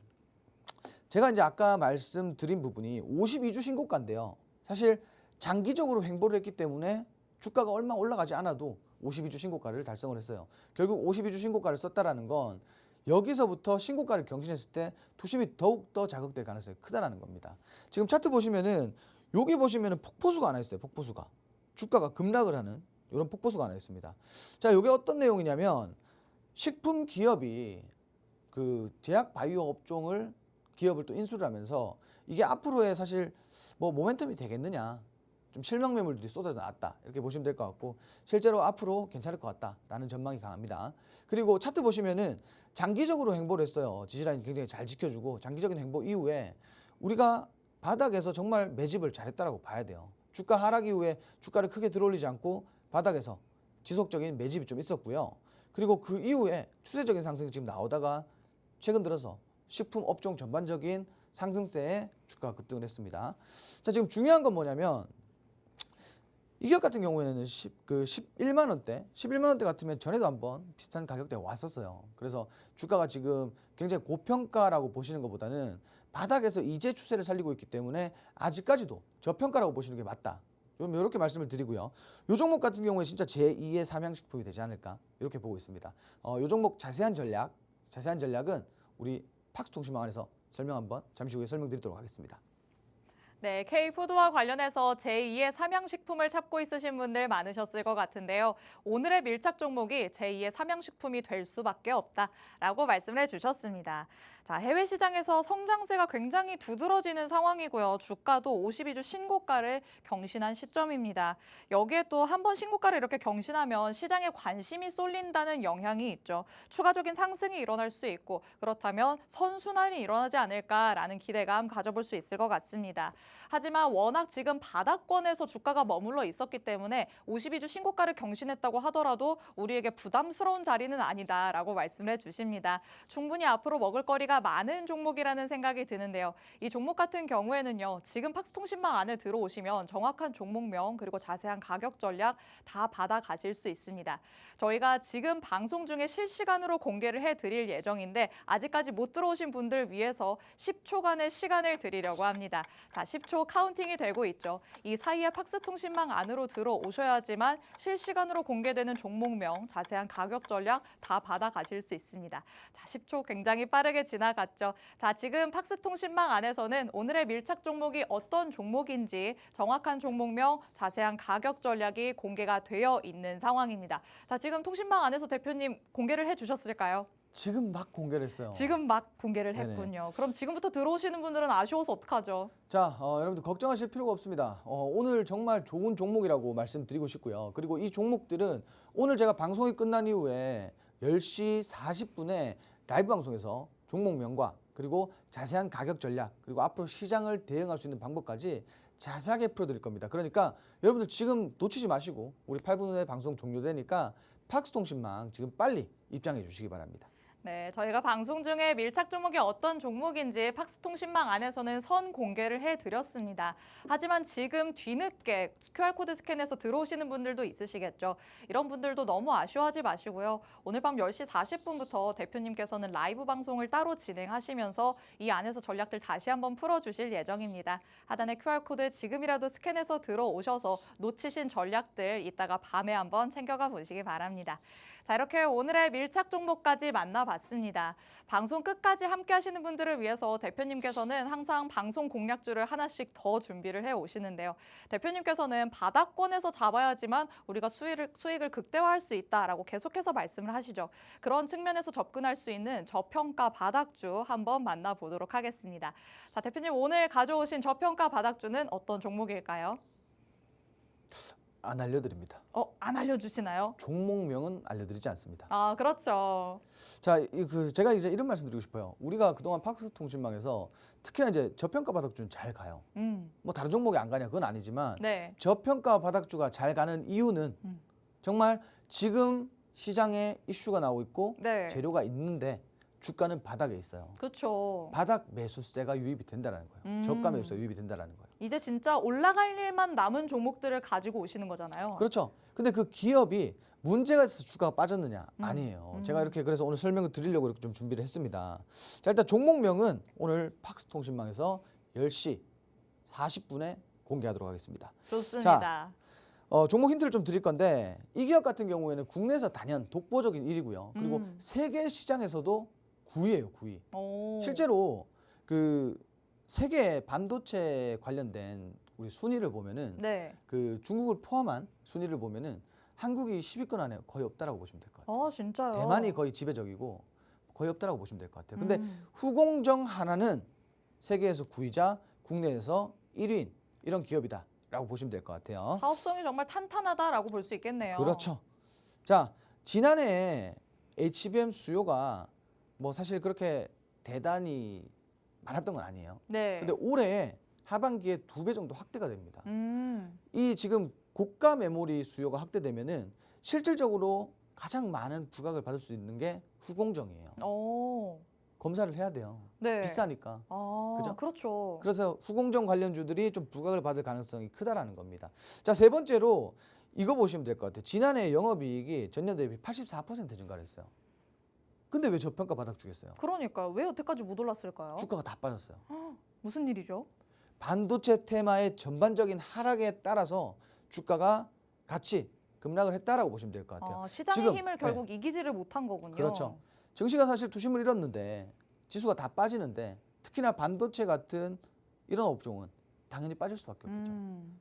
제가 이제 아까 말씀드린 부분이 52주 신고가인데요. 사실 장기적으로 횡보를 했기 때문에 주가가 얼마 올라가지 않아도 52주 신고가를 달성을 했어요. 결국 52주 신고가를 썼다라는 건 여기서부터 신고가를 경신했을 때 투심이 더욱더 자극될 가능성이 크다라는 겁니다. 지금 차트 보시면은 여기 보시면은 폭포수가 하나 있어요. 폭포수가. 주가가 급락을 하는 이런 폭포수가 하나 있습니다. 자, 이게 어떤 내용이냐면 식품 기업이 그 제약 바이오 업종을 기업을 또 인수를 하면서 이게 앞으로의 사실 뭐 모멘텀이 되겠느냐, 좀 실망 매물들이 쏟아져 나왔다 이렇게 보시면 될 것 같고, 실제로 앞으로 괜찮을 것 같다라는 전망이 강합니다. 그리고 차트 보시면은 장기적으로 횡보를 했어요. 지지라인 굉장히 잘 지켜주고, 장기적인 횡보 이후에 우리가 바닥에서 정말 매집을 잘했다라고 봐야 돼요. 주가 하락 이후에 주가를 크게 들어올리지 않고 바닥에서 지속적인 매집이 좀 있었고요. 그리고 그 이후에 추세적인 상승이 지금 나오다가 최근 들어서 식품 업종 전반적인 상승세에 주가가 급등을 했습니다. 자, 지금 중요한 건 뭐냐면 이 기업 같은 경우에는 11만 원대 같으면 전에도 한번 비슷한 가격대가 왔었어요. 그래서 주가가 지금 굉장히 고평가라고 보시는 것보다는 바닥에서 이제 추세를 살리고 있기 때문에 아직까지도 저평가라고 보시는 게 맞다. 좀 이렇게 말씀을 드리고요. 이 종목 같은 경우에 진짜 제2의 삼양식품이 되지 않을까 이렇게 보고 있습니다. 이 종목 자세한 전략은 우리 팍스통신망 안에서 설명 한번 잠시 후에 설명드리도록 하겠습니다. 네, K푸드와 관련해서 제2의 삼양식품을 찾고 있으신 분들 많으셨을 것 같은데요. 오늘의 밀착 종목이 제2의 삼양식품이 될 수밖에 없다라고 말씀을 해주셨습니다. 자, 해외 시장에서 성장세가 굉장히 두드러지는 상황이고요. 주가도 52주 신고가를 경신한 시점입니다. 여기에 또 한 번 신고가를 이렇게 경신하면 시장에 관심이 쏠린다는 영향이 있죠. 추가적인 상승이 일어날 수 있고, 그렇다면 선순환이 일어나지 않을까라는 기대감 가져볼 수 있을 것 같습니다. 하지만 워낙 지금 바닥권에서 주가가 머물러 있었기 때문에 52주 신고가를 경신했다고 하더라도 우리에게 부담스러운 자리는 아니다라고 말씀을 해주십니다. 충분히 앞으로 먹을거리가 많은 종목이라는 생각이 드는데요. 이 종목 같은 경우에는요, 지금 팍스통신망 안에 들어오시면 정확한 종목명 그리고 자세한 가격 전략 다 받아가실 수 있습니다. 저희가 지금 방송 중에 실시간으로 공개를 해드릴 예정인데 아직까지 못 들어오신 분들 위해서 10초간의 시간을 드리려고 합니다. 자, 10초 카운팅이 되고 있죠. 이 사이에 팍스통신망 안으로 들어오셔야지만 실시간으로 공개되는 종목명, 자세한 가격 전략 다 받아가실 수 있습니다. 자, 10초 굉장히 빠르게 지나갔죠. 자, 지금 팍스통신망 안에서는 오늘의 밀착 종목이 어떤 종목인지 정확한 종목명, 자세한 가격 전략이 공개가 되어 있는 상황입니다. 자, 지금 통신망 안에서 대표님 공개를 해주셨을까요? 지금 막 공개를 했어요. 지금 막 공개를 네네. 했군요. 그럼 지금부터 들어오시는 분들은 아쉬워서 어떡하죠? 자, 여러분들 걱정하실 필요가 없습니다. 오늘 정말 좋은 종목이라고 말씀드리고 싶고요. 그리고 이 종목들은 오늘 제가 방송이 끝난 이후에 10시 40분에 라이브 방송에서 종목명과 그리고 자세한 가격 전략, 그리고 앞으로 시장을 대응할 수 있는 방법까지 자세하게 풀어드릴 겁니다. 그러니까 여러분들 지금 놓치지 마시고, 우리 8분 후에 방송 종료되니까 팍스통신망 지금 빨리 입장해 주시기 바랍니다. 네, 저희가 방송 중에 밀착 종목이 어떤 종목인지 팍스통신망 안에서는 선 공개를 해드렸습니다. 하지만 지금 뒤늦게 QR코드 스캔해서 들어오시는 분들도 있으시겠죠. 이런 분들도 너무 아쉬워하지 마시고요. 오늘 밤 10시 40분부터 대표님께서는 라이브 방송을 따로 진행하시면서 이 안에서 전략들 다시 한번 풀어주실 예정입니다. 하단의 QR코드 지금이라도 스캔해서 들어오셔서 놓치신 전략들 이따가 밤에 한번 챙겨가 보시기 바랍니다. 자, 이렇게 오늘의 밀착 종목까지 만나봤습니다. 방송 끝까지 함께 하시는 분들을 위해서 대표님께서는 항상 방송 공략주를 하나씩 더 준비를 해 오시는데요. 대표님께서는 바닥권에서 잡아야지만 우리가 수익을 극대화할 수 있다라고 계속해서 말씀을 하시죠. 그런 측면에서 접근할 수 있는 저평가 바닥주 한번 만나보도록 하겠습니다. 자, 대표님 오늘 가져오신 저평가 바닥주는 어떤 종목일까요? 안 알려드립니다. 안 알려주시나요? 종목명은 알려드리지 않습니다. 아, 그렇죠. 자, 제가 이제 이런 말씀드리고 싶어요. 우리가 그동안 팍스통신망에서 특히나 이제 저평가 바닥주는 잘 가요. 뭐 다른 종목이 안 가냐 그건 아니지만 네. 저평가 바닥주가 잘 가는 이유는 정말 지금 시장에 이슈가 나오고 있고 네. 재료가 있는데 주가는 바닥에 있어요. 그렇죠. 바닥 매수세가 유입이 된다는 거예요. 저가 매수세가 유입이 된다는 거예요. 이제 진짜 올라갈 일만 남은 종목들을 가지고 오시는 거잖아요. 그렇죠. 근데 그 기업이 문제가 있어서 주가가 빠졌느냐? 아니에요. 제가 이렇게 그래서 오늘 설명을 드리려고 이렇게 좀 준비를 했습니다. 자, 일단 종목명은 오늘 팍스통신망에서 10시 40분에 공개하도록 하겠습니다. 좋습니다. 종목 힌트를 좀 드릴 건데 이 기업 같은 경우에는 국내에서 단연 독보적인 1위고요. 그리고 세계 시장에서도 9위예요, 9위. 오. 실제로 그 세계 반도체 관련된 우리 순위를 보면은 네. 그 중국을 포함한 순위를 보면은 한국이 10위권 안에 거의 없다라고 보시면 될 것 같아요. 진짜요? 대만이 거의 지배적이고 거의 없다라고 보시면 될 것 같아요. 근데 후공정 하나는 세계에서 9위자 국내에서 1위인 이런 기업이다라고 보시면 될 것 같아요. 사업성이 정말 탄탄하다라고 볼 수 있겠네요. 그렇죠. 자, 지난해 HBM 수요가 뭐 사실 그렇게 대단히 많았던 건 아니에요. 네. 근데 올해 하반기에 2배 정도 확대가 됩니다. 이 지금 고가 메모리 수요가 확대되면은 실질적으로 가장 많은 부각을 받을 수 있는 게 후공정이에요. 오. 검사를 해야 돼요. 네. 비싸니까. 그죠? 그렇죠. 그래서 후공정 관련주들이 좀 부각을 받을 가능성이 크다라는 겁니다. 자, 세 번째로 이거 보시면 될 것 같아요. 지난해 영업이익이 전년 대비 84% 증가를 했어요. 근데 왜 저평가 바닥 주겠어요? 그러니까 왜 여태까지 못 올랐을까요? 주가가 다 빠졌어요. 무슨 일이죠? 반도체 테마의 전반적인 하락에 따라서 주가가 같이 급락을 했다라고 보시면 될 것 같아요. 시장의 지금, 힘을 결국 이기지를 못한 거군요. 그렇죠. 증시가 사실 투심을 잃었는데 지수가 다 빠지는데 특히나 반도체 같은 이런 업종은 당연히 빠질 수밖에 없겠죠.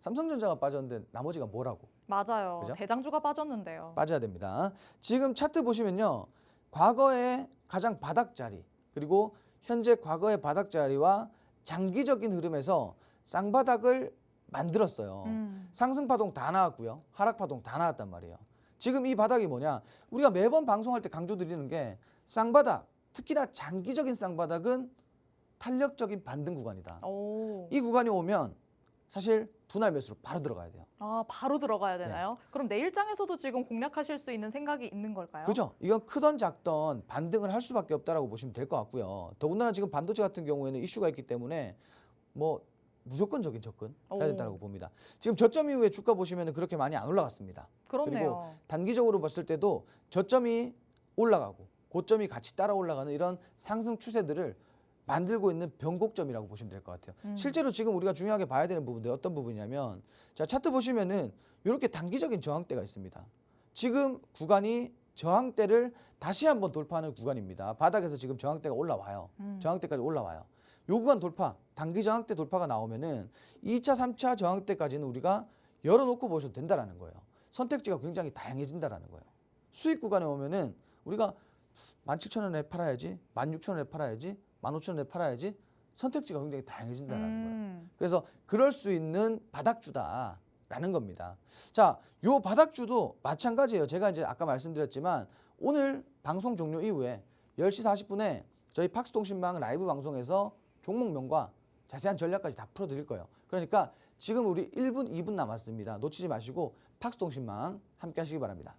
삼성전자가 빠졌는데 나머지가 뭐라고? 맞아요. 그죠? 대장주가 빠졌는데요. 빠져야 됩니다. 지금 차트 보시면요. 과거의 가장 바닥 자리 그리고 현재 과거의 바닥 자리와 장기적인 흐름에서 쌍바닥을 만들었어요. 상승파동 다 나왔고요. 하락파동 다 나왔단 말이에요. 지금 이 바닥이 뭐냐? 우리가 매번 방송할 때 강조드리는 게 쌍바닥, 특히나 장기적인 쌍바닥은 탄력적인 반등 구간이다. 이 구간이 오면 사실 분할 매수로 바로 들어가야 돼요. 바로 들어가야 되나요? 그럼 내일장에서도 지금 공략하실 수 있는 생각이 있는 걸까요? 그죠? 이건 크던 작던 반등을 할 수밖에 없다라고 보시면 될 것 같고요. 더군다나 지금 반도체 같은 경우에는 이슈가 있기 때문에 뭐 무조건적인 접근 해야 된다고 봅니다. 지금 저점 이후에 주가 보시면 그렇게 많이 안 올라갔습니다. 그렇네요. 그리고 단기적으로 봤을 때도 저점이 올라가고 고점이 같이 따라 올라가는 이런 상승 추세들을 만들고 있는 변곡점이라고 보시면 될 것 같아요. 실제로 지금 우리가 중요하게 봐야 되는 부분들 어떤 부분이냐면 자 차트 보시면은 이렇게 단기적인 저항대가 있습니다. 지금 구간이 저항대를 다시 한번 돌파하는 구간입니다. 바닥에서 지금 저항대가 올라와요. 저항대까지 올라와요. 요 구간 돌파, 단기 저항대 돌파가 나오면은 2차, 3차 저항대까지는 우리가 열어놓고 보셔도 된다라는 거예요. 선택지가 굉장히 다양해진다라는 거예요. 수익 구간에 오면은 우리가 17,000원에 팔아야지, 16,000원에 팔아야지, 15,000원에 팔아야지 선택지가 굉장히 다양해진다라는 거예요. 그래서 그럴 수 있는 바닥주다라는 겁니다. 자, 요 바닥주도 마찬가지예요. 제가 이제 아까 말씀드렸지만 오늘 방송 종료 이후에 10시 40분에 저희 팍스통신망 라이브 방송에서 종목명과 자세한 전략까지 다 풀어드릴 거예요. 그러니까 지금 우리 1분, 2분 남았습니다. 놓치지 마시고 팍스통신망 함께 하시기 바랍니다.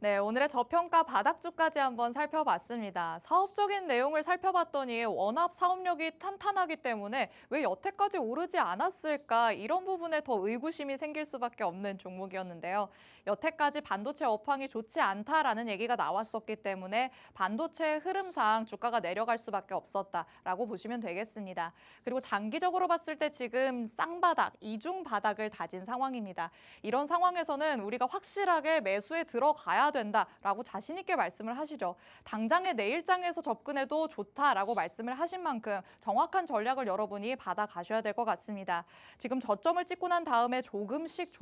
네, 오늘의 저평가 바닥주까지 한번 살펴봤습니다. 사업적인 내용을 살펴봤더니 워낙 사업력이 탄탄하기 때문에 왜 여태까지 오르지 않았을까 이런 부분에 더 의구심이 생길 수밖에 없는 종목이었는데요. 여태까지 반도체 업황이 좋지 않다라는 얘기가 나왔었기 때문에 반도체 흐름상 주가가 내려갈 수밖에 없었다라고 보시면 되겠습니다. 그리고 장기적으로 봤을 때 지금 쌍바닥, 이중 바닥을 다진 상황입니다. 이런 상황에서는 우리가 확실하게 매수에 들어가야 된다라고 자신 있게 말씀을 하시죠. 당장의 내일장에서 접근해도 좋다라고 말씀을 하신 만큼 정확한 전략을 여러분이 받아가셔야 될 것 같습니다. 지금 저점을 찍고 난 다음에 조금씩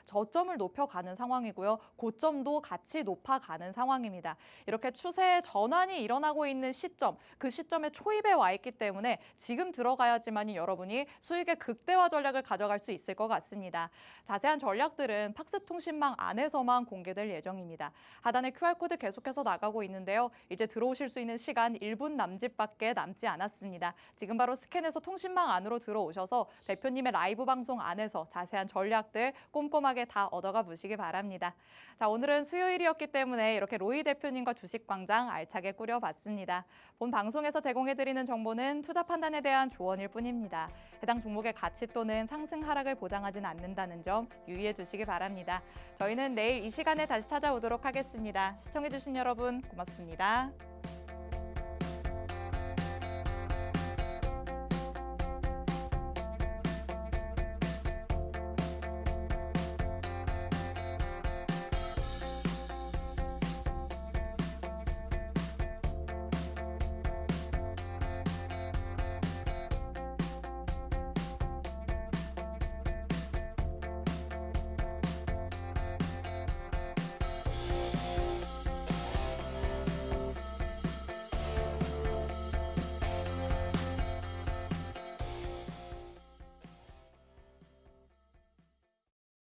저점을 높여가는 상황이고요. 고점도 같이 높아가는 상황입니다. 이렇게 추세의 전환이 일어나고 있는 시점, 그 시점에 초입에 와 있기 때문에 지금 들어가야지만이 여러분이 수익의 극대화 전략을 가져갈 수 있을 것 같습니다. 자세한 전략들은 팍스통신망 안에서만 공개될 예정입니다. 예정입니다. 하단에 QR코드 계속해서 나가고 있는데요. 이제 들어오실 수 있는 시간 1분 남짓밖에 남지 않았습니다. 지금 바로 스캔해서 통신망 안으로 들어오셔서 대표님의 라이브 방송 안에서 자세한 전략들 꼼꼼하게 다 얻어가 보시기 바랍니다. 자, 오늘은 수요일이었기 때문에 이렇게 로이 대표님과 주식광장 알차게 꾸려봤습니다. 본 방송에서 제공해드리는 정보는 투자 판단에 대한 조언일 뿐입니다. 해당 종목의 가치 또는 상승 하락을 보장하진 않는다는 점 유의해 주시기 바랍니다. 저희는 내일 이 시간에 다시 찾아오도록 하겠습니다. 시청해주신 여러분 고맙습니다.